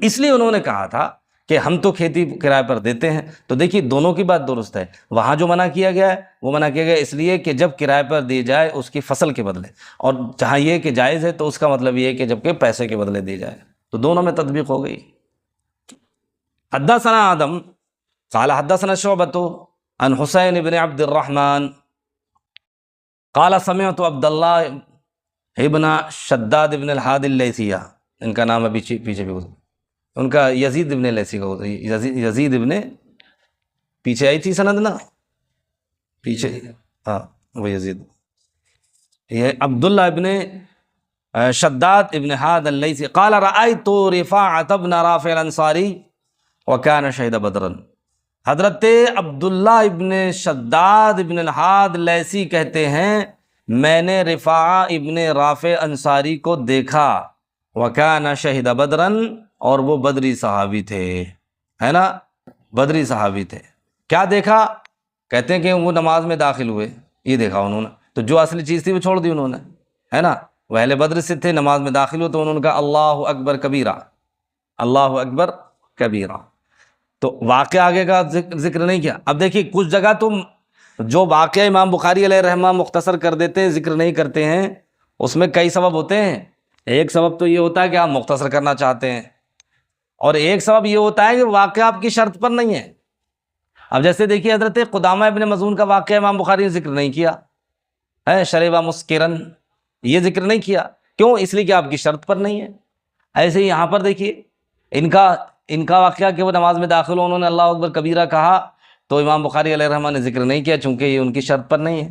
اس لیے انہوں نے کہا تھا کہ ہم تو کھیتی کرائے پر دیتے ہیں، تو دیکھیے دونوں کی بات درست ہے، وہاں جو منع کیا گیا ہے وہ منع کیا گیا اس لیے کہ جب کرائے پر دی جائے اس کی فصل کے بدلے، اور جہاں یہ کہ جائز ہے تو اس کا مطلب یہ ہے کہ جب کہ پیسے کے بدلے دی جائے، تو دونوں میں تطبیق ہو گئی۔ حدثنا آدم قال حدثنا شعبۃ عن حسین بن عبد الرحمن قال سمعت عبد اللہ ابن شداد ابن الحاد اللیثیہ، ان کا نام ابھی پیچھے بھی گزرا، ان کا یزید ابن لیثی کا ہوتا ہے، یزید ابن، پیچھے آئی تھی سند نا پیچھے، ہاں وہ یزید، یہ عبداللہ ابن شداد ابن حاد اللیثی قال رأیت رفاعۃ بن رافع الانصاری وکان شہید بدرا، حضرت عبداللہ ابن شداد ابن الحاد لیثی کہتے ہیں میں نے رفاعہ ابن رافع انصاری کو دیکھا، وکان شہید بدرا، اور وہ بدری صحابی تھے، ہے نا، بدری صحابی تھے۔ کیا دیکھا؟ کہتے ہیں کہ وہ نماز میں داخل ہوئے، یہ دیکھا انہوں نے، تو جو اصلی چیز تھی وہ چھوڑ دی انہوں نے، ہے نا، وہ اہل بدر سے تھے، نماز میں داخل ہوئے تو انہوں نے کہا اللہ اکبر کبیرہ، اللہ اکبر کبیرہ، تو واقعہ آگے کا ذکر نہیں کیا۔ اب دیکھیے کچھ جگہ تو جو واقعہ امام بخاری علیہ رحمہ مختصر کر دیتے ہیں، ذکر نہیں کرتے ہیں، اس میں کئی سبب ہوتے ہیں. ایک سبب تو یہ ہوتا ہے کہ آپ مختصر کرنا چاہتے ہیں، اور ایک سبب یہ ہوتا ہے کہ واقعہ آپ کی شرط پر نہیں ہے. اب جیسے دیکھیے حضرت قدامہ ابن مظعون کا واقعہ امام بخاری نے ذکر نہیں کیا ہے، شرب مسکرن، یہ ذکر نہیں کیا. کیوں؟ اس لیے کہ آپ کی شرط پر نہیں ہے. ایسے ہی یہاں پر دیکھیے ان کا واقعہ کہ وہ نماز میں داخل ہو، انہوں نے اللہ اکبر کبیرہ کہا، تو امام بخاری علیہ الرحمہ نے ذکر نہیں کیا چونکہ یہ ان کی شرط پر نہیں ہے.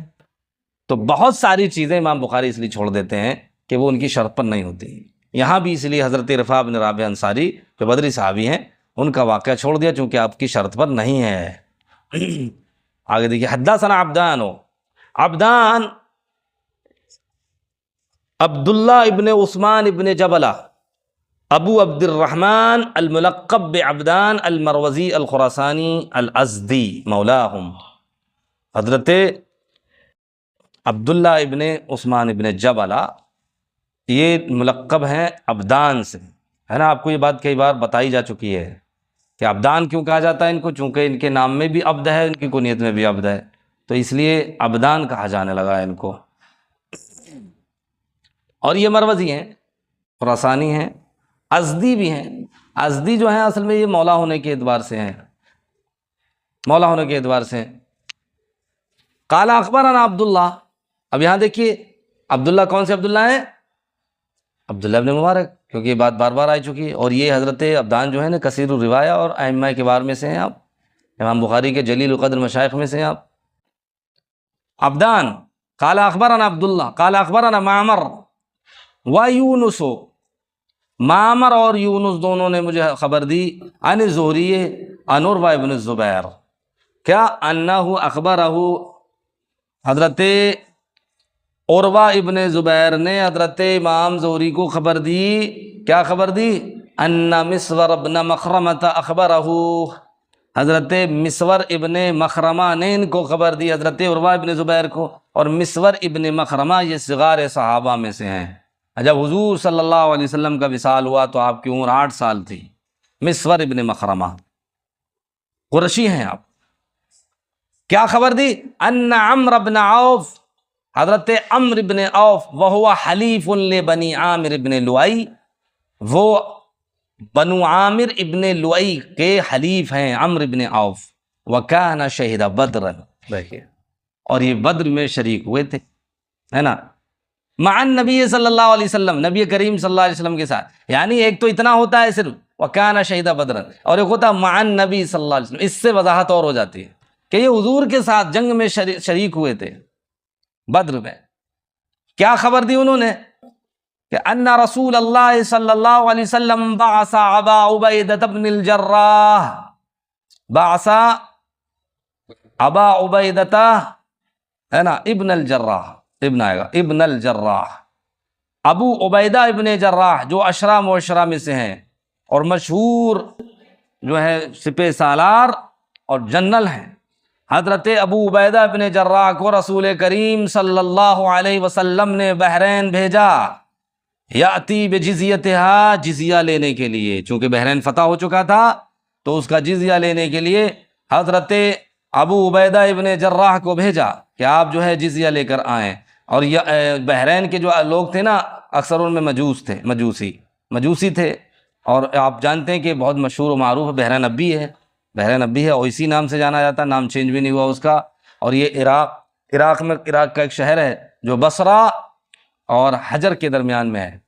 تو بہت ساری چیزیں امام بخاری اس لیے چھوڑ دیتے ہیں کہ وہ ان کی شرط پر نہیں ہوتی. یہاں بھی اس لیے حضرت رفاع بن رابع انصاری جو بدری صحابی ہیں ان کا واقعہ چھوڑ دیا چونکہ آپ کی شرط پر نہیں ہے. آگے دیکھیے حدثنا عبدان عبداللہ ابن عثمان ابن جبلہ ابو عبد الرحمن الملقب بعبدان المروزی الخراسانی الازدی مولاہم. حضرت عبداللہ ابن عثمان ابن جبلہ یہ ملقب ہیں عبدان سے، ہے نا. آپ کو یہ بات کئی بار بتائی جا چکی ہے کہ عبدان کیوں کہا جاتا ہے ان کو، چونکہ ان کے نام میں بھی عبد ہے، ان کی کنیت میں بھی عبد ہے، تو اس لیے عبدان کہا جانے لگا ہے ان کو. اور یہ مروزی ہیں، خراسانی ہیں، ازدی بھی ہیں. ازدی جو ہیں اصل میں یہ مولا ہونے کے اعتبار سے ہیں، مولا ہونے کے اعتبار سے. قال اخبرنا عبداللہ. اب یہاں دیکھیے عبداللہ کون سے عبداللہ ہیں؟ عبداللہ ابن مبارک، کیونکہ یہ بات بار بار آ چکی ہے. اور یہ حضرت عبدان جو ہے نا کثیر الروایہ اور ائمہ کبار میں سے ہیں آپ، امام بخاری کے جلیل القدر مشائخ میں سے ہیں آپ. عبدان قال اخبرنا عبداللہ قال اخبرنا معمر و یونس. معمر اور یونس دونوں نے مجھے خبر دی عن زہری عن عروہ ابن الزبیر، کیا انہ اخبرہ، حضرت عروہ ابن زبیر نے حضرت امام زہری کو خبر دی. کیا خبر دی؟ ان مسور ابن مخرمہ اخبرہ، حضرت مسور ابن مخرمہ نے ان کو خبر دی حضرت عروہ ابن زبیر کو. اور مسور ابن مخرمہ یہ صغار صحابہ میں سے ہیں. جب حضور صلی اللہ علیہ وسلم کا وصال ہوا تو آپ کی عمر 8 سال تھی. مسور ابن مخرمہ قرشی ہیں آپ. کیا خبر دی؟ ان عمرو بن عوف، حضرت عمرو بن عوف وہو حلیف لبنی عامر ابن لؤی، وہ بنو عامر ابن لؤی کے حلیف ہیں عمرو بن عوف. وکان شہید بدر، دیکھیے، اور یہ بدر میں شریک ہوئے تھے، ہے نا، مع النبی صلی اللہ علیہ وسلم، نبی کریم صلی اللہ علیہ وسلم کے ساتھ. یعنی ایک تو اتنا ہوتا ہے صرف وکان شہید بدر، اور ایک ہوتا ہے مع النبی صلی اللہ علیہ وسلم. اس سے وضاحت اور ہو جاتی ہے کہ یہ حضور کے ساتھ جنگ میں شریک ہوئے تھے بدر میں. کیا خبر دی انہوں نے؟ کہ ان رسول اللہ صلی اللہ علیہ وسلم بعث ابا عبیدہ بن الجراح، بعث ابا عبیدہ، ہے نا، ابن الجراح، ابن آئے گا، ابن الجراح، ابو عبیدہ ابن جراح جو اشرا معاشرہ میں سے ہیں اور مشہور جو ہے سپہ سالار اور جنرل ہیں. حضرت ابو عبیدہ ابن جراح کو رسول کریم صلی اللہ علیہ وسلم نے بحرین بھیجا، یاتی بجزیتہا، جزیہ لینے کے لیے. چونکہ بحرین فتح ہو چکا تھا تو اس کا جزیہ لینے کے لیے حضرت ابو عبیدہ ابن جراح کو بھیجا کہ آپ جو ہے جزیہ لے کر آئیں. اور بحرین کے جو لوگ تھے نا اکثر ان میں مجوس تھے، مجوسی تھے. اور آپ جانتے ہیں کہ بہت مشہور و معروف بحرین اب بھی ہے، بحرین اب بھی ہے، اور اسی نام سے جانا جاتا ہے، نام چینج بھی نہیں ہوا اس کا. اور یہ عراق کا ایک شہر ہے جو بصرہ اور حجر کے درمیان میں ہے.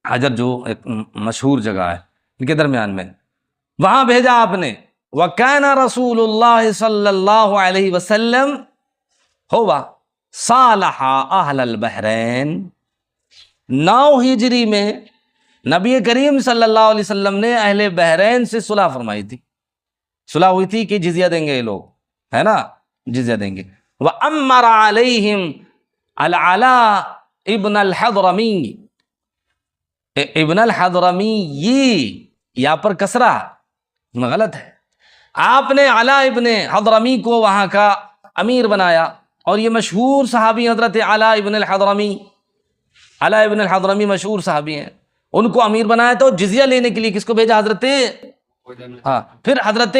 حجر جو ایک مشہور جگہ ہے ان کے درمیان میں، وہاں بھیجا آپ نے. وَكَانَ رسول اللہ صلی اللہ علیہ وسلم ہوا صالح اہل البحرین. 9 ہجری میں نبی کریم صلی اللہ علیہ وسلم نے اہل بحرین سے صلح فرمائی تھی. صلح ہوئی تھی کہ جزیہ دیں گے یہ لوگ، ہے نا، جزیہ دیں گے. وَأَمَّرَ عَلَيْهِمْ الْعَلَا ابن الحضرمی، ابن الحضرمی یا پر کسرہ غلط ہے. آپ نے علا ابن حضرمی کو وہاں کا امیر بنایا. اور یہ مشہور صحابی حضرت علا ابن الحضرمی، علا ابن الحضرمی مشہور صحابی ہیں. ان کو امیر بنایا تو جزیہ لینے کے لیے کس کو بھیجا؟ حضرت پھر حضرت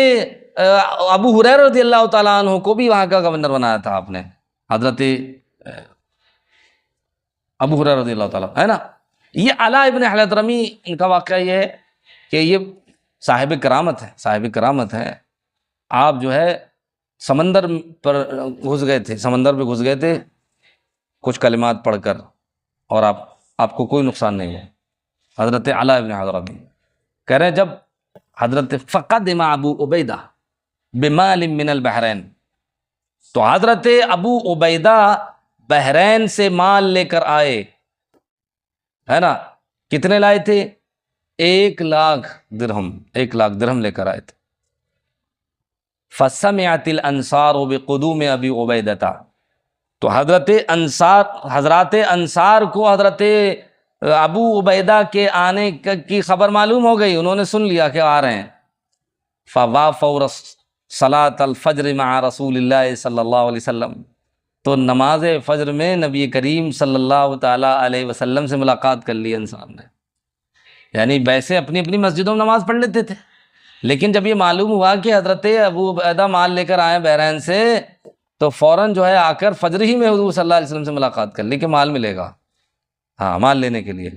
ابو ہریرہ رضی اللہ تعالیٰ عنہ کو بھی وہاں کا گورنر بنایا تھا آپ نے. حضرت ابو ہریرہ رضی اللہ تعالیٰ ہے نا. یہ علاء ابن حضرمی ان کا واقعہ یہ ہے کہ یہ صاحب کرامت ہے، صاحب کرامت ہے. آپ جو ہے سمندر پر گھس گئے تھے، سمندر پہ گھس گئے تھے کچھ کلمات پڑھ کر، اور آپ کو کوئی نقصان نہیں ہے. حضرت علاء ابن حضرمی کہہ رہے ہیں جب حضرت فقدم ابو عبیدہ بمال من البحرین، تو حضرت ابو عبیدہ بحرین سے مال لے کر آئے، ہے نا. کتنے لائے تھے؟ 1,00,000 درہم، 1,00,000 درہم لے کر آئے تھے. فسمعت الانصار بقدوم ابی عبیدہ، تو حضرات انصار کو حضرت ابو عبیدہ کے آنے کی خبر معلوم ہو گئی، انہوں نے سن لیا کہ آ رہے ہیں. فوافوا صلاۃ الفجر مع رسول اللہ صلی اللہ علیہ وسلم، تو نماز فجر میں نبی کریم صلی اللہ تعالیٰ علیہ وسلم سے ملاقات کر لی انصار نے. یعنی ویسے اپنی اپنی مسجدوں میں نماز پڑھ لیتے تھے، لیکن جب یہ معلوم ہوا کہ حضرت ابو عبیدہ مال لے کر آئے بحرین سے، تو فوراً جو ہے آ کر فجر ہی میں حضور صلی اللہ علیہ وسلم سے ملاقات کر لی کہ مال ملے گا، ہاں مال لینے کے لیے.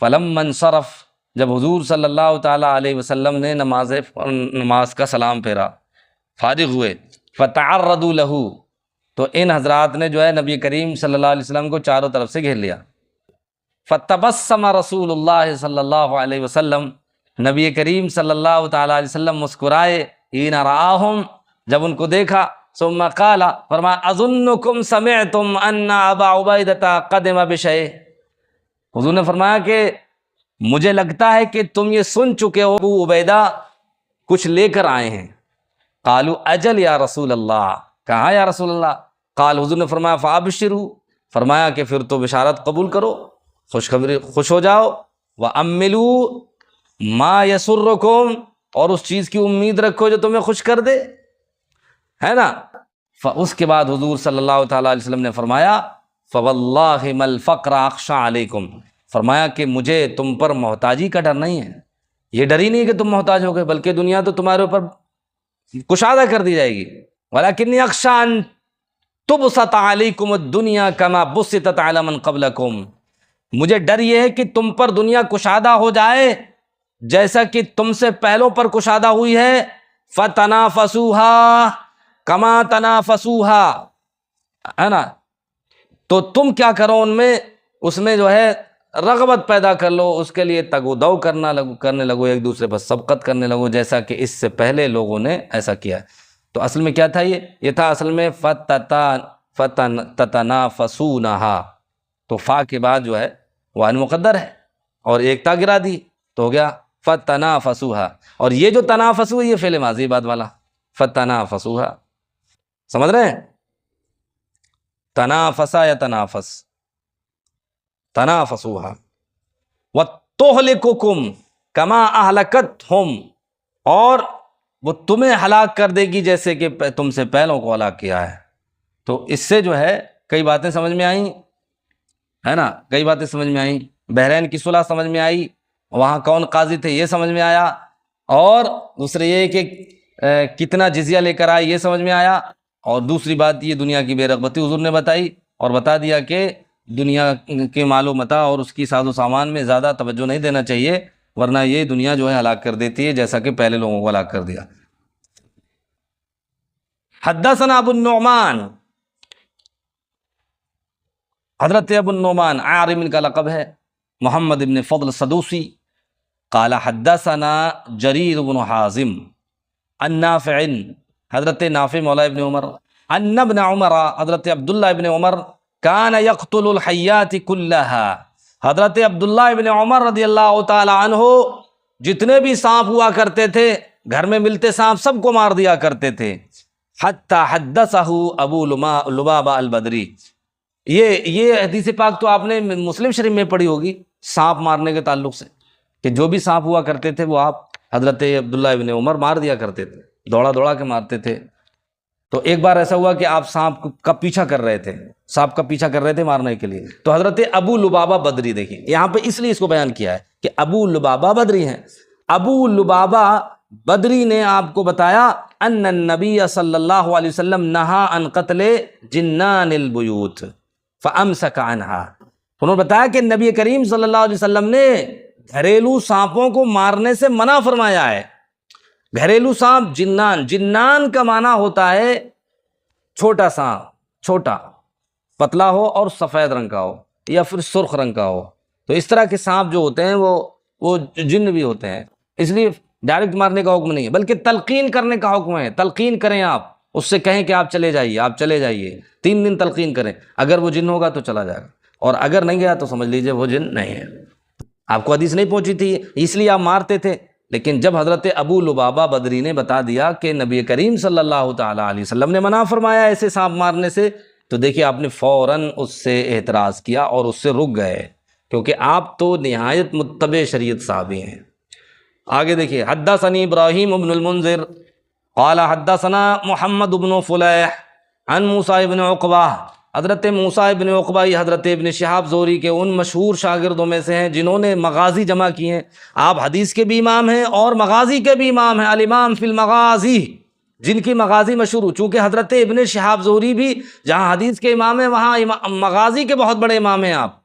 فلما انصرف، جب حضور صلی اللہ تعالیٰ علیہ وسلم نے نماز کا سلام پھیرا، فارغ ہوئے، فتعرضوا لہ، تو ان حضرات نے جو ہے نبی کریم صلی اللہ علیہ وسلم کو چاروں طرف سے گھیر لیا. فتبسم رسول اللہ صلی اللہ علیہ وسلم، نبی کریم صلی اللہ تعالیٰ علیہ وسلم مسکرائے، حین رآہم، جب ان کو دیکھا. ثم قال، فرمایا اظنکم سمعتم ان ابا عبیدہ قدم بشیء، حضور نے فرمایا کہ مجھے لگتا ہے کہ تم یہ سن چکے ہو ابو عبیدہ کچھ لے کر آئے ہیں. قالوا اجل یا رسول اللہ، کہا یا رسول اللہ. قال، حضور نے فرمایا فابشروا، فرمایا کہ پھر تو بشارت قبول کرو، خوشخبری، خوش ہو جاؤ. وَأَمِّلُوا مَا يَسُرُّكُمْ، اور اس چیز کی امید رکھو جو تمہیں خوش کر دے، ہے نا. اس کے بعد حضور صلی اللہ تعالیٰ علیہ وسلم نے فرمایا فَوَاللَّهِ مَا الْفَقْرَ أَخْشَىٰ عَلَيْكُمْ، فرمایا کہ مجھے تم پر محتاجی کا ڈر نہیں ہے. یہ ڈر ہی نہیں کہ تم محتاج ہو گئے، بلکہ دنیا تو تمہارے اوپر کشادہ کر دی جائے گی. وَلَكِنِّي أَخْشَىٰ أَن تُبْسَطَ عَلَيْكُمُ الدُّنْيَا كَمَا بُسِّطَتْ عَلَىٰ مَن قَبْلَكُمْ، مجھے ڈر یہ ہے کہ تم پر دنیا کشادہ ہو جائے جیسا کہ تم سے پہلوں پر کشادہ ہوئی ہے. فَتَنَافَسُوهَا كَمَا تَنَافَسُوهَا، ہے نا. تو تم کیا کرو ان میں، اس میں جو ہے رغبت پیدا کر لو، اس کے لیے تگ و دو کرنے لگو، ایک دوسرے پر سبقت کرنے لگو، جیسا کہ اس سے پہلے لوگوں نے ایسا کیا. تو اصل میں کیا تھا؟ یہ تھا اصل میں تَتَنَافَسُونَهَا، تو فا کے بعد جو ہے وہ ان مقدر ہے اور ایک تا گرا دی تو ہو گیا فَتَنَافَسُوهَا. اور یہ جو تنافسو یہ فعل ماضی بعد والا، فَتَنَافَسُوهَا، سمجھ رہے ہیں؟ تنافسا یا تنافس، تنافسوها. وَتُهْلِكُكُمْ كَمَا أَهْلَكَتْهُمْ، اور وہ تمہیں ہلاک کر دے گی جیسے کہ تم سے پہلوں کو ہلاک کیا ہے. تو اس سے جو ہے کئی باتیں سمجھ میں آئیں، ہے نا، کئی باتیں سمجھ میں آئیں. بحرین کی صلح سمجھ میں آئی، وہاں کون قاضی تھے یہ سمجھ میں آیا، اور دوسرے یہ کہ کتنا جزیہ لے کر آئے یہ سمجھ میں آیا. اور دوسری بات یہ دنیا کی بے رغبتی حضور نے بتائی، اور بتا دیا کہ دنیا کے مال و متاع اور اس کی ساز و سامان میں زیادہ توجہ نہیں دینا چاہیے، ورنہ یہ دنیا جو ہے ہلاک کر دیتی ہے جیسا کہ پہلے لوگوں کو ہلاک کر دیا. حدثنا ابو النعمان، حضرت ابو النعمان عارم ان کا لقب ہے، محمد بن فضل سدوسی. قال حدثنا جریر بن حازم عن نافع، حضرت نافع مولا ابن عمر، ان ابن عمر، حضرت عبداللہ ابن عمر، کان یقتل الحیات کلها، حضرت عبداللہ ابن عمر رضی اللہ تعالی عنہ جتنے بھی سانپ ہوا کرتے تھے، گھر میں ملتے سانپ سب کو مار دیا کرتے تھے. حتی حدثہ ابو لبابہ البدری، یہ حدیث پاک تو آپ نے مسلم شریف میں پڑھی ہوگی سانپ مارنے کے تعلق سے، کہ جو بھی سانپ ہوا کرتے تھے وہ آپ حضرت عبداللہ ابن عمر مار دیا کرتے تھے، دوڑا دوڑا کے مارتے تھے. تو ایک بار ایسا ہوا کہ آپ سانپ کا پیچھا کر رہے تھے، سانپ کا پیچھا کر رہے تھے مارنے کے لیے، تو حضرت ابو لبابہ بدری، دیکھیں یہاں پہ اس لیے اس کو بیان کیا ہے کہ ابو لبابہ بدری ہیں. ابو لبابہ بدری نے آپ کو بتایا ان النبی صلی اللہ علیہ وسلم نہا عن قتل جنان البیوت فامسک عنہا، انہوں نے بتایا کہ نبی کریم صلی اللہ علیہ وسلم نے گھریلو سانپوں کو مارنے سے منع فرمایا ہے۔ گھریلو سانپ جنان کا معنی ہوتا ہے چھوٹا سانپ، چھوٹا پتلا ہو اور سفید رنگ کا ہو یا پھر سرخ رنگ کا ہو۔ تو اس طرح کے سانپ جو ہوتے ہیں وہ جن بھی ہوتے ہیں، اس لیے ڈائریکٹ مارنے کا حکم نہیں ہے، بلکہ تلقین کرنے کا حکم ہے۔ تلقین کریں، آپ اس سے کہیں کہ آپ چلے جائیے 3 دن تلقین کریں، اگر وہ جن ہوگا تو چلا جائے گا، اور اگر نہیں گیا تو سمجھ لیجئے وہ جن نہیں ہے۔ آپ کو حدیث نہیں پہنچی تھی اس لیے آپ مارتے تھے، لیکن جب حضرت ابو لبابہ بدری نے بتا دیا کہ نبی کریم صلی اللہ تعالیٰ علیہ وسلم نے منع فرمایا ایسے سانپ مارنے سے، تو دیکھیے آپ نے فوراً اس سے اعتراض کیا اور اس سے رک گئے، کیونکہ آپ تو نہایت متبع شریعت صحابی ہیں۔ آگے دیکھیے، حدثنی ابراہیم بن المنذر قال حدثنا محمد بن فلیح عن موسیٰ بن عقبہ۔ حضرت موسیٰ بن عقبہ یہ حضرت ابن شہاب زہری کے ان مشہور شاگردوں میں سے ہیں جنہوں نے مغازی جمع کی ہیں۔ آپ حدیث کے بھی امام ہیں اور مغازی کے بھی امام ہیں، الامام فی المغازی، جن کی مغازی مشہور ہو، چونکہ حضرت ابن شہاب زہری بھی جہاں حدیث کے امام ہیں وہاں مغازی کے بہت بڑے امام ہیں۔ آپ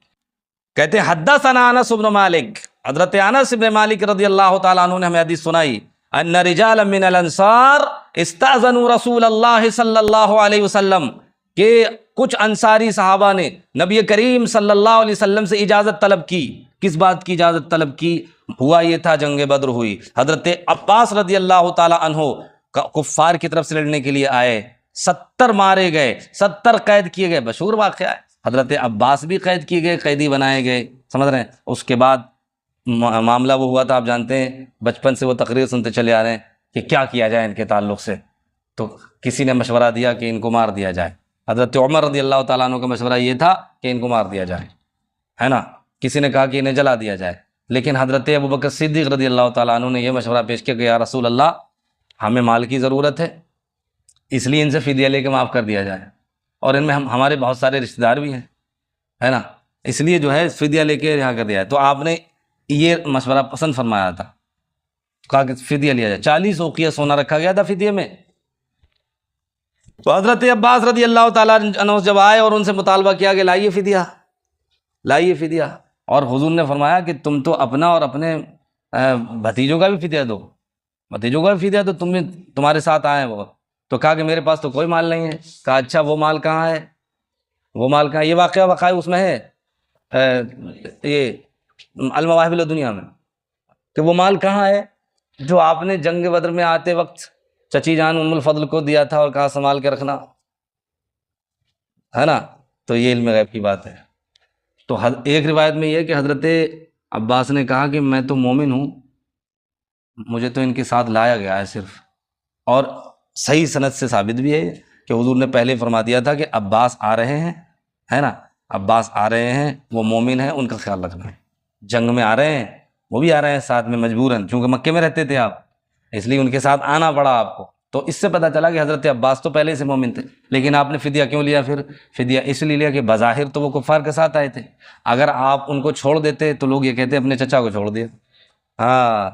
کہتے ہیں حدثنا انس بن مالک، حضرت انس بن مالک رضی اللہ تعالیٰ عنہ نے ہمیں حدیث سنائی، ان رجالا من الانصار استاذنوا رسول اللہ صلی اللہ علیہ وسلم، کہ کچھ انصاری صحابہ نے نبی کریم صلی اللہ علیہ وسلم سے اجازت طلب کی۔ کس بات کی اجازت طلب کی؟ ہوا یہ تھا جنگ بدر ہوئی، حضرت عباس رضی اللہ تعالیٰ عنہ کفار کی طرف سے لڑنے کے لیے آئے، 70 مارے گئے، 70 قید کیے گئے، مشہور واقعہ ہے۔ حضرت عباس بھی قید کیے گئے، قیدی بنائے گئے، سمجھ رہے ہیں۔ اس کے بعد معاملہ وہ ہوا تھا، آپ جانتے ہیں، بچپن سے وہ تقریر سنتے چلے آ رہے ہیں کہ کیا کیا جائے ان کے تعلق سے، تو کسی نے مشورہ دیا کہ ان کو مار دیا جائے۔ حضرت عمر رضی اللہ تعالیٰ عنہ کا مشورہ یہ تھا کہ ان کو مار دیا جائے، ہے نا۔ کسی نے کہا کہ انہیں جلا دیا جائے، لیکن حضرت ابوبکر صدیق رضی اللہ تعالیٰ عنہ نے یہ مشورہ پیش کیا کہ یا رسول اللہ، ہمیں مال کی ضرورت ہے، اس لیے ان سے فدیہ لے کے معاف کر دیا جائے، اور ان میں ہمارے بہت سارے رشتہ دار بھی ہیں، ہے نا، اس لیے جو ہے فدیہ لے کے رہا کر دیا ہے۔ تو آپ نے یہ مشورہ پسند فرمایا تھا، کہا کہ فدیہ لیا جائے، 40 اوقیہ سونا رکھا گیا تھا فدیے میں۔ تو حضرت عباس رضی اللہ تعالیٰ عنہ جب آئے اور ان سے مطالبہ کیا کہ لائیے فدیہ، اور حضور نے فرمایا کہ تم تو اپنا اور اپنے بھتیجوں کا بھی فدیہ دو، تمہارے ساتھ آئے وہ۔ تو کہا کہ میرے پاس تو کوئی مال نہیں ہے۔ کہا اچھا وہ مال کہاں ہے؟ یہ واقعہ اس میں ہے، یہ المواہب الدنیا میں، کہ وہ مال کہاں ہے جو آپ نے جنگ بدر میں آتے وقت چچی جان ام الفضل کو دیا تھا اور کہا سنبھال کے رکھنا، ہے نا۔ تو یہ علم غیب کی بات ہے۔ تو ایک روایت میں یہ کہ حضرت عباس نے کہا کہ میں تو مومن ہوں، مجھے تو ان کے ساتھ لایا گیا ہے صرف، اور صحیح سند سے ثابت بھی ہے کہ حضور نے پہلے فرما دیا تھا کہ عباس آ رہے ہیں، ہے نا، عباس آ رہے ہیں، وہ مومن ہیں، ان کا خیال رکھنا ہے۔ جنگ میں آ رہے ہیں، وہ بھی آ رہے ہیں ساتھ میں مجبوراً، چونکہ مکے میں رہتے تھے آپ، اس لیے ان کے ساتھ آنا پڑا آپ کو۔ تو اس سے پتہ چلا کہ حضرت عباس تو پہلے سے مومن تھے، لیکن آپ نے فدیہ کیوں لیا؟ پھر فدیہ اس لیے لیا کہ بظاہر تو وہ کفار کے ساتھ آئے تھے، اگر آپ ان کو چھوڑ دیتے تو لوگ یہ کہتے اپنے چچا کو چھوڑ دیا، ہاں،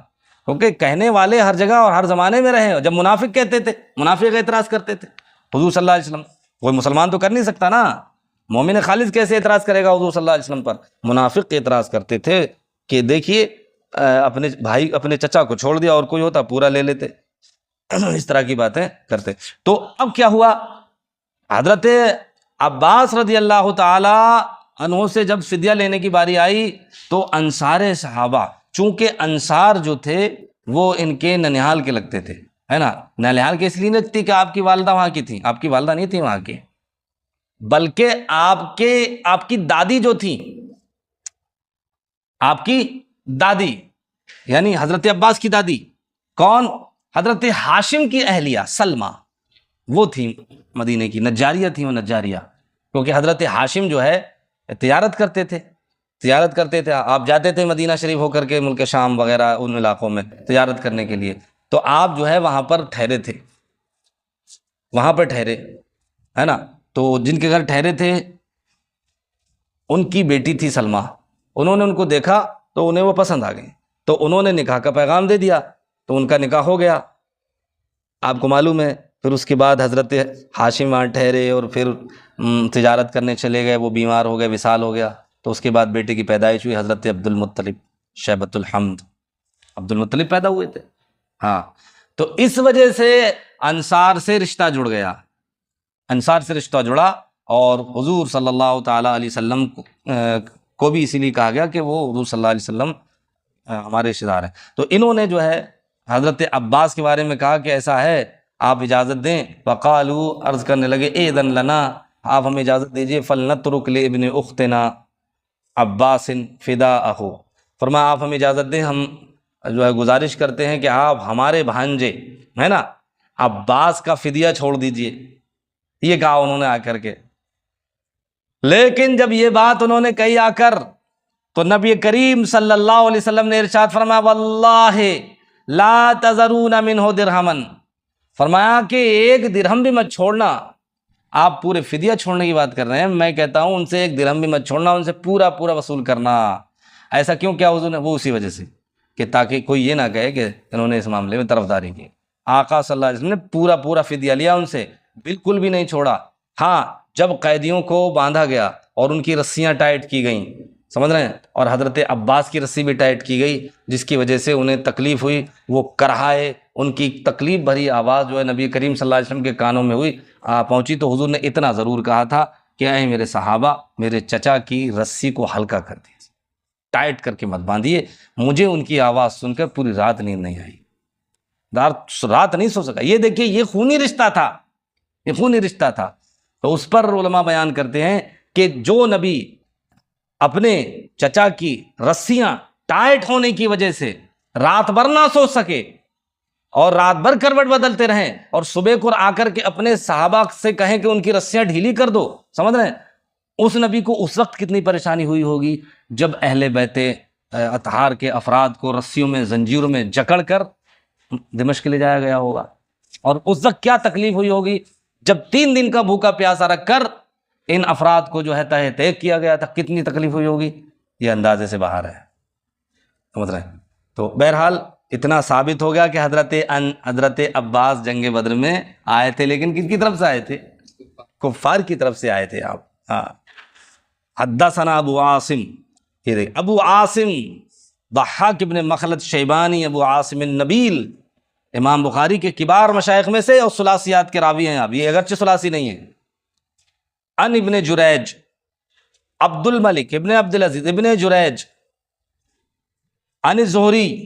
کیونکہ کہنے والے ہر جگہ اور ہر زمانے میں رہے۔ جب منافق کہتے تھے، منافق اعتراض کرتے تھے حضور صلی اللہ علیہ وسلم، کوئی مسلمان تو کر نہیں سکتا نا، مومن خالص کیسے اعتراض کرے گا حضور صلی اللہ علیہ وسلم پر؟ منافق اعتراض کرتے تھے کہ دیکھیے اپنے بھائی، اپنے چچا کو چھوڑ دیا، اور کوئی ہوتا پورا لے لیتے، اس طرح کی باتیں کرتے۔ تو اب کیا ہوا؟ حضرت عباس رضی اللہ تعالی عنہ سے جب فدیہ لینے کی باری آئی تو انصار صحابہ، چونکہ انصار جو تھے وہ ان کے ننیہال کے لگتے تھے، ہے نا، ننیہال کے اس لیے لگتی کہ آپ کی والدہ وہاں کی تھیں، آپ کی والدہ نہیں تھی وہاں کی، بلکہ آپ کی دادی جو تھی، آپ کی دادی یعنی حضرت عباس کی دادی کون؟ حضرت ہاشم کی اہلیہ سلمہ، وہ تھی مدینے کی، نجاریہ تھی وہ، نجاریہ، کیونکہ حضرت ہاشم جو ہے تجارت کرتے تھے، آپ جاتے تھے مدینہ شریف ہو کر کے ملک شام وغیرہ ان علاقوں میں تجارت کرنے کے لیے، تو آپ جو ہے وہاں پر ٹھہرے تھے، ہے نا۔ تو جن کے گھر ٹھہرے تھے ان کی بیٹی تھی سلمہ، انہوں نے ان کو دیکھا تو انہیں وہ پسند آ گئی، تو انہوں نے نکاح کا پیغام دے دیا، تو ان کا نکاح ہو گیا، آپ کو معلوم ہے۔ پھر اس کے بعد حضرت ہاشم وہاں ٹھہرے اور پھر تجارت کرنے چلے گئے، وہ بیمار ہو گئے، وصال ہو گیا، تو اس کے بعد بیٹے کی پیدائش ہوئی، حضرت عبد المطلب شیبۃ الحمد، عبد المطلب پیدا ہوئے تھے۔ ہاں، تو اس وجہ سے انصار سے رشتہ جڑ گیا، انصار سے رشتہ جڑا، اور حضور صلی اللہ تعالیٰ علیہ وسلم کو بھی اسی لیے کہا گیا کہ وہ حضور صلی اللہ علیہ وسلم ہمارے رشتہ دار ہیں۔ تو انہوں نے جو ہے حضرت عباس کے بارے میں کہا کہ ایسا ہے، آپ اجازت دیں، فقالوا، عرض کرنے لگے، اذن لنا، آپ ہمیں اجازت دیجئے، فلنترک لابن اختنا عباس فداءہ، فرمایا آپ ہمیں اجازت دیں، ہم جو ہے گزارش کرتے ہیں کہ آپ ہمارے بھانجے ہے نا عباس کا فدیہ چھوڑ دیجئے، یہ کہا انہوں نے آ کر کے۔ لیکن جب یہ بات انہوں نے کہی آ کر، تو نبی کریم صلی اللہ علیہ وسلم نے ارشاد فرمایا، واللہ لا تذرون منہ درہما، فرمایا کہ ایک درہم بھی مت چھوڑنا۔ آپ پورے فدیہ چھوڑنے کی بات کر رہے ہیں، میں کہتا ہوں ان سے ایک درہم بھی مت چھوڑنا، ان سے پورا پورا وصول کرنا۔ ایسا کیوں کیا حضور نے؟ وہ اسی وجہ سے کہ تاکہ کوئی یہ نہ کہے کہ انہوں نے اس معاملے میں طرفداری کی۔ آقا صلی اللہ علیہ وسلم نے پورا پورا فدیہ لیا ان سے، بالکل بھی نہیں چھوڑا۔ ہاں، جب قیدیوں کو باندھا گیا اور ان کی رسیاں ٹائٹ کی گئیں، سمجھ رہے ہیں، اور حضرت عباس کی رسی بھی ٹائٹ کی گئی، جس کی وجہ سے انہیں تکلیف ہوئی، وہ کرہائے، ان کی تکلیف بھری آواز جو ہے نبی کریم صلی اللہ علیہ وسلم کے کانوں میں ہوئی، پہنچی، تو حضور نے اتنا ضرور کہا تھا کہ اے میرے صحابہ، میرے چچا کی رسی کو ہلکا کر دیجیے، ٹائٹ کر کے مت باندھیے۔ مجھے ان کی آواز سن کر پوری رات نیند نہیں آئی، رات نہیں سو سکا۔ یہ دیکھیے، یہ خونی رشتہ تھا، یہ خونی رشتہ تھا۔ تو اس پر علماء بیان کرتے ہیں کہ جو نبی اپنے چچا کی رسیاں ٹائٹ ہونے کی وجہ سے رات بھر نہ سو سکے اور رات بھر کروٹ بدلتے رہیں، اور صبح کو آ کر کے اپنے صحابہ سے کہیں کہ ان کی رسیاں ڈھیلی کر دو، سمجھ رہے ہیں، اس نبی کو اس وقت کتنی پریشانی ہوئی ہوگی جب اہل بیت اطہار کے افراد کو رسیوں میں، زنجیروں میں جکڑ کر دمشق لے جایا گیا ہوگا، اور اس وقت کیا تکلیف ہوئی ہوگی جب 3 دن کا بھوکا پیاسا رکھ کر ان افراد کو جو ہے تہہ تیگ کیا گیا تھا، کتنی تکلیف ہوئی ہوگی، یہ اندازے سے باہر ہے، سمجھ رہے ہیں۔ تو بہرحال اتنا ثابت ہو گیا کہ حضرت عباس جنگ بدر میں آئے تھے، لیکن کن کی طرف سے آئے تھے؟ کفار کی طرف سے آئے تھے آپ۔ ہاں، حدثنا ابو عاصم، یہ دیکھ ابو عاصم ضحاک ابن مخلد شیبانی، ابو عاصم النبیل، امام بخاری کے کبار مشائخ میں سے، اور ثلاثیات کے راوی ہیں آپ، یہ اگرچہ ثلاثی نہیں ہے۔ ان ابن جریج، عبد الملک ابن عبد العزیز ابن جریج، ان زہری۔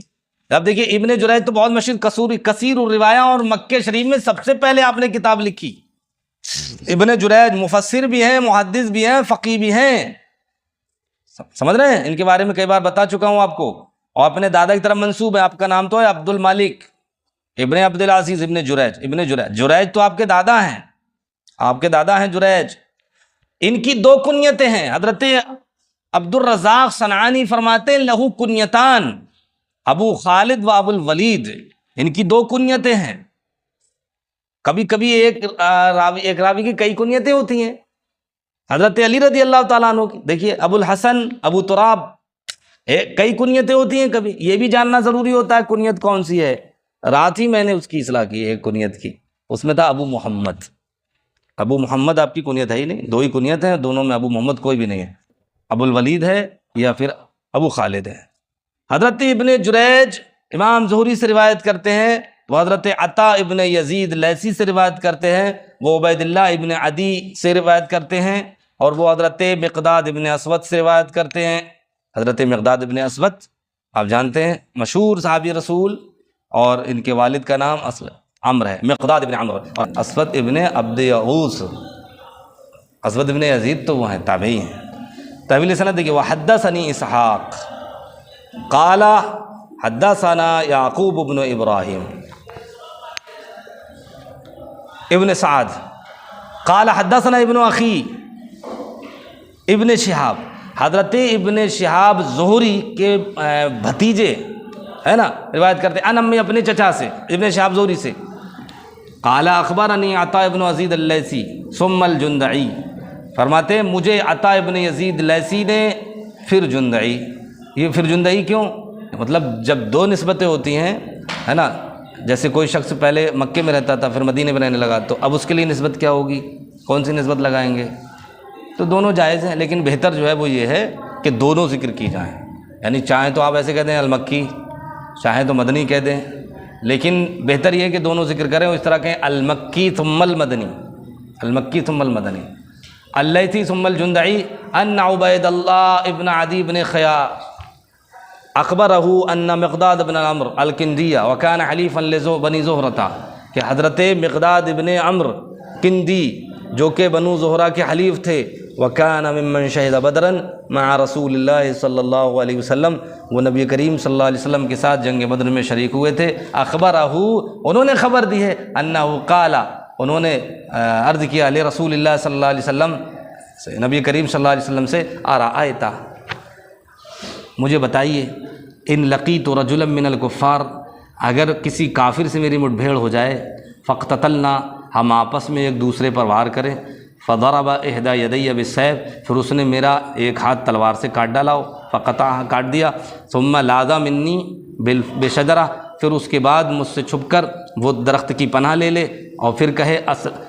اب دیکھیے ابن جریج تو بہت مشہور کثیر الروایہ، اور مکہ شریف میں سب سے پہلے آپ نے کتاب لکھی۔ ابن جریج مفسر بھی ہیں، محدث بھی ہیں، فقیہ بھی ہیں، سمجھ رہے ہیں، ان کے بارے میں کئی بار بتا چکا ہوں آپ کو، اور اپنے دادا کی طرف منسوب ہے۔ آپ کا نام تو ہے عبد الملک ابن عبد العزیز ابن جریج۔ ابن جریج، جریج تو آپ کے دادا ہیں، آپ کے دادا ہیں جریج۔ ان کی 2 کنیتیں ہیں۔ حضرت عبد الرزاق صنعانی فرماتے ہیں لہو کنیتان، ابو خالد و ابو الولید، ان کی 2 کنیتیں ہیں۔ کبھی کبھی ایک راوی کی کئی کنیتیں ہوتی ہیں۔ حضرت علی رضی اللہ تعالیٰ عنہ کی دیکھیے، ابو الحسن، ابو تراب، کئی کنیتیں ہوتی ہیں۔ کبھی یہ بھی جاننا ضروری ہوتا ہے کنیت کون سی ہے۔ رات ہی میں نے اس کی اصلاح کی ایک کنیت کی، اس میں تھا ابو محمد۔ ابو محمد آپ کی کنیت ہے ہی نہیں، 2 ہی کنیت ہیں، دونوں میں ابو محمد کوئی بھی نہیں ہے، ابو الولید ہے یا پھر ابو خالد ہے۔ حضرت ابن جریج امام زہری سے روایت کرتے ہیں، وہ حضرت عطا ابن یزید لیثی سے روایت کرتے ہیں، وہ عبید اللہ ابن عدی سے روایت کرتے ہیں، اور وہ حضرت مقداد ابن اسود سے روایت کرتے ہیں۔ حضرت مقداد ابن اسود آپ جانتے ہیں، مشہور صحابی رسول، اور ان کے والد کا نام عمرو ہے، مقداد ابن عمرو، اور اسود ابن عبد یغوث، اسود ابن یزید تو وہ ہیں، تابعی ہیں۔ طویل سند دیکھیے، وحدثنی اسحاق قال حدثنا یعقوب ابن ابراہیم ابن سعد قال حدثنا ابن اخی ابن شہاب۔ حضرت ابن شہاب زہری کے بھتیجے ہے نا، روایت کرتے ان امی، اپنے چچا سے، ابن شہاب زہری سے، قال اخبرنی عطا ابن یزید اللیثی ثم الجندعی، فرماتے ہیں مجھے عطا ابن یزید لیثی نے پھر جندعی۔ یہ پھر جندعی کیوں؟ مطلب جب 2 نسبتیں ہوتی ہیں ہے نا، جیسے کوئی شخص پہلے مکے میں رہتا تھا پھر مدینے میں رہنے لگا، تو اب اس کے لیے نسبت کیا ہوگی، کون سی نسبت لگائیں گے؟ تو دونوں جائز ہیں، لیکن بہتر جو ہے وہ یہ ہے کہ دونوں ذکر کی جائیں، یعنی چاہیں تو آپ ایسے کہہ دیں المکی، چاہیں تو مدنی کہہ دیں، لیکن بہتر یہ ہے کہ دونوں ذکر کریں، اور اس طرح کہیں المکی ثم المدنی، المکی ثم المدنی، اللیثی ثم الجندعی ان عبید اللہ ابن عدی بن خیار اخبرہ ان مقداد بن عمرو الکندیہ وکان حلیفا بنی زہرہ، کہ حضرت مقداد ابن عمرو کندی جو کہ بنو زہرہ کے حلیف تھے، وکان ممن شہد بدرا مع رسول اللہ صلی اللہ علیہ وسلم، وہ نبی کریم صلی اللہ علیہ وسلم کے ساتھ جنگ بدر میں شریک ہوئے تھے، اخبرہ انہوں نے خبر دی ہے، انہ قال انہوں نے عرض کیا لرسول اللہ صلی اللہ علیہ وسلم سے، نبی کریم صلی اللہ علیہ وسلم سے، ارأیت مجھے بتائیے، ان لقیت رجلا من الکفار، اگر کسی کافر سے میری مٹبھیڑ ہو جائے، فاقتتلنا ہم آپس میں ایک دوسرے پر وار کریں، فضرب احدی یدی بالسیف، پھر اس نے میرا ایک ہاتھ تلوار سے کاٹ ڈالا، فقطعہ کاٹ دیا، ثم لاذ منی بشجرہ، پھر اس کے بعد مجھ سے چھپ کر وہ درخت کی پناہ لے لے، اور پھر کہے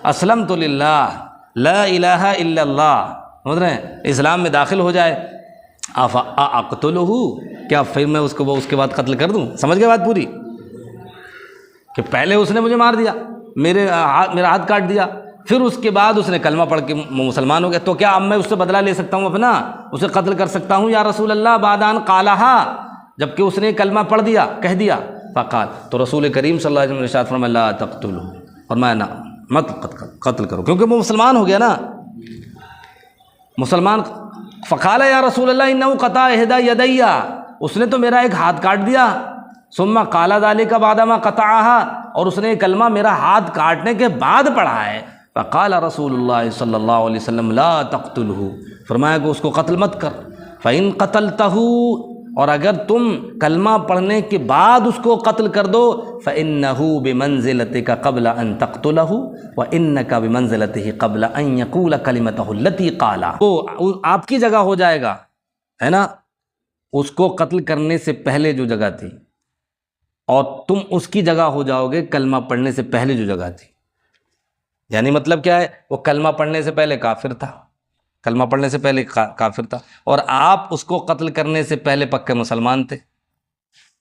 اسلمت للہ لا الہ الا اللہ، سمجھ رہے ہیں، اسلام میں داخل ہو جائے، اقتلہ، کیا پھر میں اس کو اس کے بعد قتل کر دوں؟ سمجھ گئے بات پوری، کہ پہلے اس نے مجھے مار دیا، میرا ہاتھ کاٹ دیا، پھر اس کے بعد اس نے کلمہ پڑھ کے مسلمان ہو گیا، تو کیا اب میں اس سے بدلہ لے سکتا ہوں اپنا، اسے قتل کر سکتا ہوں یا رسول اللہ بعد ان قالہا، جبکہ اس نے کلمہ پڑھ دیا، کہہ دیا، فقال، تو رسول کریم صلی اللہ علیہ وسلم نے ارشاد فرمایا لا تقتلوا، فرمایا نہ مت قتل کرو، کیونکہ وہ مسلمان ہو گیا نا، مسلمان، فقال یا رسول اللہ انہ قطع احدی یدی، اس نے تو میرا ایک ہاتھ کاٹ دیا، ثم قال ذلک بعد ما قطعها، اور اس نے کلمہ میرا ہاتھ کاٹنے کے بعد پڑھا ہے، فقال رسول اللہ صلی اللہ علیہ وسلم لا تقتلہ، فرمایا کہ اس کو قتل مت کر، فإن قتلتہ، اور اگر تم کلمہ پڑھنے کے بعد اس کو قتل کر دو، فإنہ بمنزلتک قبل ان تقتلہ وإنک بمنزلتہ قبل ان یقول کلمتہ التی قالہ، وہ آپ کی جگہ ہو جائے گا، ہے نا، اس کو قتل کرنے سے پہلے جو جگہ تھی، اور تم اس کی جگہ ہو جاؤ گے کلمہ پڑھنے سے پہلے جو جگہ تھی، یعنی مطلب کیا ہے، وہ کلمہ پڑھنے سے پہلے کافر تھا، کلمہ پڑھنے سے پہلے کافر تھا، اور آپ اس کو قتل کرنے سے پہلے پکے مسلمان تھے،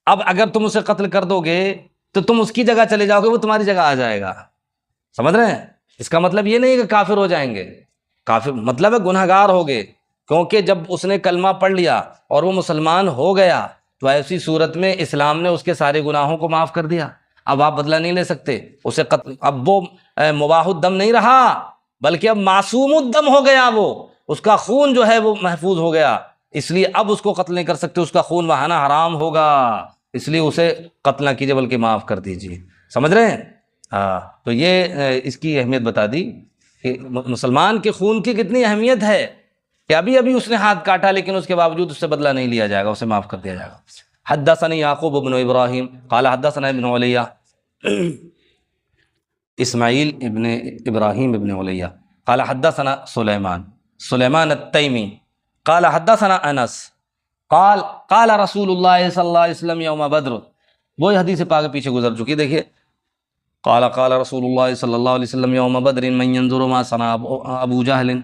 اب اگر تم اسے قتل کر دو گے تو تم اس کی جگہ چلے جاؤ گے، وہ تمہاری جگہ آ جائے گا، سمجھ رہے ہیں، اس کا مطلب یہ نہیں کہ کافر ہو جائیں گے، کافر مطلب ہے گنہگار ہو گئے، کیونکہ جب اس نے کلمہ پڑھ لیا اور وہ مسلمان ہو گیا تو ایسی صورت میں اسلام نے اس کے سارے گناہوں کو معاف کر دیا، اب آپ بدلہ نہیں لے سکتے، اسے قتل، اب وہ مباح الدم نہیں رہا بلکہ اب معصوم الدم ہو گیا، وہ اس کا خون جو ہے وہ محفوظ ہو گیا، اس لیے اب اس کو قتل نہیں کر سکتے، اس کا خون بہانا حرام ہوگا، اس لیے اسے قتل نہ کیجیے بلکہ معاف کر دیجیے، سمجھ رہے ہیں، ہاں، تو یہ اس کی اہمیت بتا دی کہ مسلمان کے خون کی کتنی اہمیت ہے، کہ ابھی اس نے ہاتھ کاٹا لیکن اس کے باوجود اس سے بدلہ نہیں لیا جائے گا، اسے معاف کر دیا جائے گا۔ حدثني یعقوب بن ابراہیم قال حدثنا ابن علیہ، اسماعیل ابن ابراہیم ابن علیہ قال حدثنا سلیمان التیمی قال حدثنا انس قال رسول اللہ صلی اللہ علیہ وسلم یوم بدر، وہی حدیث پاک پیچھے گزر چکی، دیکھیے، قال رسول اللہ صلی اللہ علیہ وسلم یوم بدر من ينظر ما صنع ابو جہل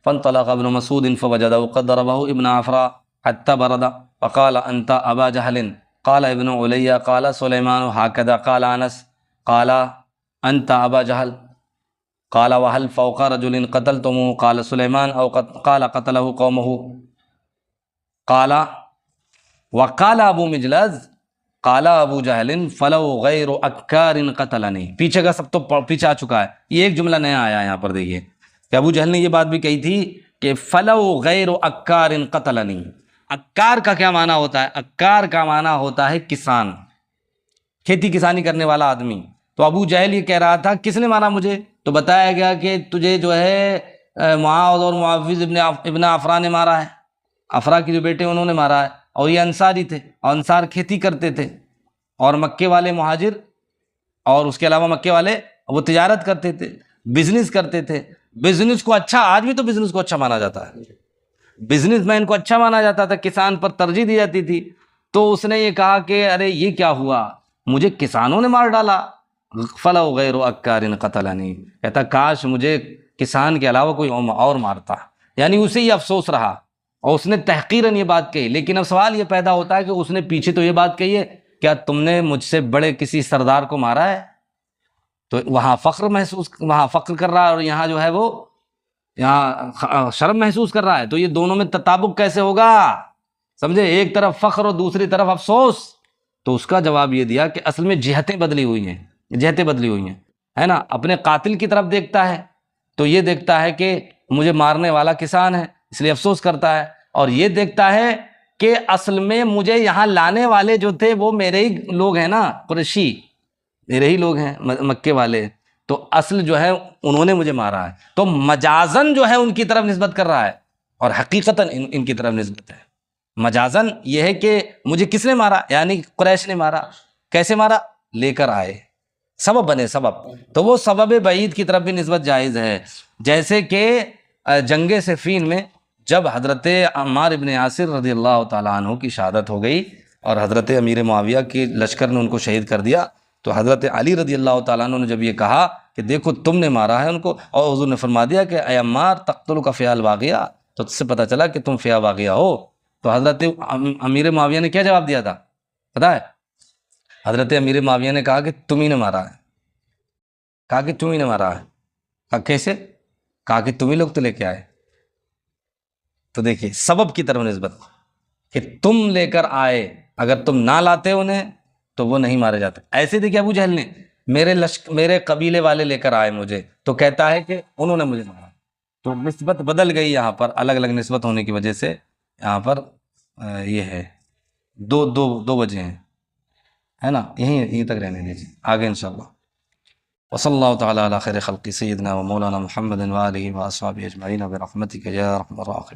فانطلق ابن مسعود فوجده قد ضربه ابن عفراء حتى برد فقال انت ابا جہل، قال ابن علیہ قال سلیمان هكذا قال انس قال انت ابا جہل، قال وهل فوق رجل قتلتموه، قال سلیمان او قال قتله قومه، قال وقال ابو مجلز قال ابو جہل فلو غیر اکار قتلنی، پیچھے کا سب تو پیچھے آ چکا ہے، یہ ایک جملہ نیا آیا یہاں پر، دیکھیے کہ ابو جہل نے یہ بات بھی کہی تھی کہ فلو غیر اکار قتلنی، اکار کا کیا معنی ہوتا ہے؟ اکار کا معنی ہوتا ہے کسان، کھیتی کسانی کرنے والا آدمی، تو ابو جہل یہ کہہ رہا تھا کس نے مارا مجھے؟ تو بتایا گیا کہ تجھے جو ہے معاذ اور معاوض ابن عفراء نے مارا ہے، عفراء کے جو بیٹے انہوں نے مارا ہے، اور یہ انصاری تھے، اور انصار کھیتی کرتے تھے، اور مکے والے مہاجر، اور اس کے علاوہ مکے والے وہ تجارت کرتے تھے، بزنس کرتے تھے، بزنس کو اچھا، آج بھی تو بزنس کو اچھا مانا جاتا ہے، بزنس مین کو اچھا مانا جاتا تھا، کسان پر ترجیح دی جاتی تھی، تو اس نے یہ کہا کہ ارے یہ کیا ہوا، مجھے کسانوں نے مار ڈالا، فلو غیر اکار قتلنی، کہتا کاش مجھے کسان کے علاوہ کوئی اور مارتا، یعنی اسے یہ افسوس رہا اور اس نے تحقیراً یہ بات کہی. لیکن اب سوال یہ پیدا ہوتا ہے کہ اس نے پیچھے تو یہ بات کہی ہے کیا تم نے مجھ سے بڑے کسی سردار کو مارا ہے؟ تو وہاں فخر کر رہا ہے اور یہاں جو ہے وہ یہاں شرم محسوس کر رہا ہے. تو یہ دونوں میں تطابق کیسے ہوگا؟ سمجھے، ایک طرف فخر اور دوسری طرف افسوس. تو اس کا جواب یہ دیا کہ اصل میں جہتیں بدلی ہوئی ہیں ہے نا. اپنے قاتل کی طرف دیکھتا ہے تو یہ دیکھتا ہے کہ مجھے مارنے والا کسان ہے اس لیے افسوس کرتا ہے، اور یہ دیکھتا ہے کہ اصل میں مجھے یہاں لانے والے جو تھے وہ میرے ہی لوگ ہیں نا، قریشی میرے ہی لوگ ہیں، مکے والے. تو اصل جو ہے انہوں نے مجھے مارا ہے. تو مجازن جو ہے ان کی طرف نسبت کر رہا ہے اور حقیقتاً ان کی طرف نسبت ہے. مجازن یہ ہے کہ مجھے کس نے مارا، یعنی قریش نے مارا. کیسے مارا؟ لے کر آئے، سبب بنے سبب. تو وہ سبب بعید کی طرف بھی نسبت جائز ہے. جیسے کہ جنگ صفین میں جب حضرت عمار ابن یاسر رضی اللہ تعالیٰ عنہ کی شہادت ہو گئی اور حضرت امیر معاویہ کی لشکر نے ان کو شہید کر دیا، تو حضرت علی رضی اللہ تعالیٰ عنہ نے جب یہ کہا کہ دیکھو تم نے مارا ہے ان کو، اور حضور نے فرما دیا کہ اے عمار تقتل کا فیال واقعہ، تو اس سے پتہ چلا کہ تم فیا واقعہ ہو. تو حضرت امیر معاویہ نے کیا جواب دیا تھا پتہ ہے؟ حضرت امیر معاویہ نے کہا کہ تم ہی نے مارا ہے. کہا کہ تم ہی نے مارا ہے. کہا کیسے؟ کہا کہ تم ہی لوگ تو لے کے آئے. تو دیکھیے سبب کی طرف نسبت کہ تم لے کر آئے، اگر تم نہ لاتے انہیں تو وہ نہیں مارے جاتے. ایسے دیکھیے ابو جہل نے میرے قبیلے والے لے کر آئے مجھے، تو کہتا ہے کہ انہوں نے مجھے مارا. تو نسبت بدل گئی یہاں پر، الگ الگ نسبت ہونے کی وجہ سے یہاں پر یہ ہے دو وجہ ہیں، ہے نا. یہیں تک رہنے دیجیے، آگے انشاءاللہ. وصلی اللہ تعالی علی خیر خلق سیدنا و مولانا محمد و آلہ و اصحابہ اجمعین برحمتک یا ارحم الراحمین.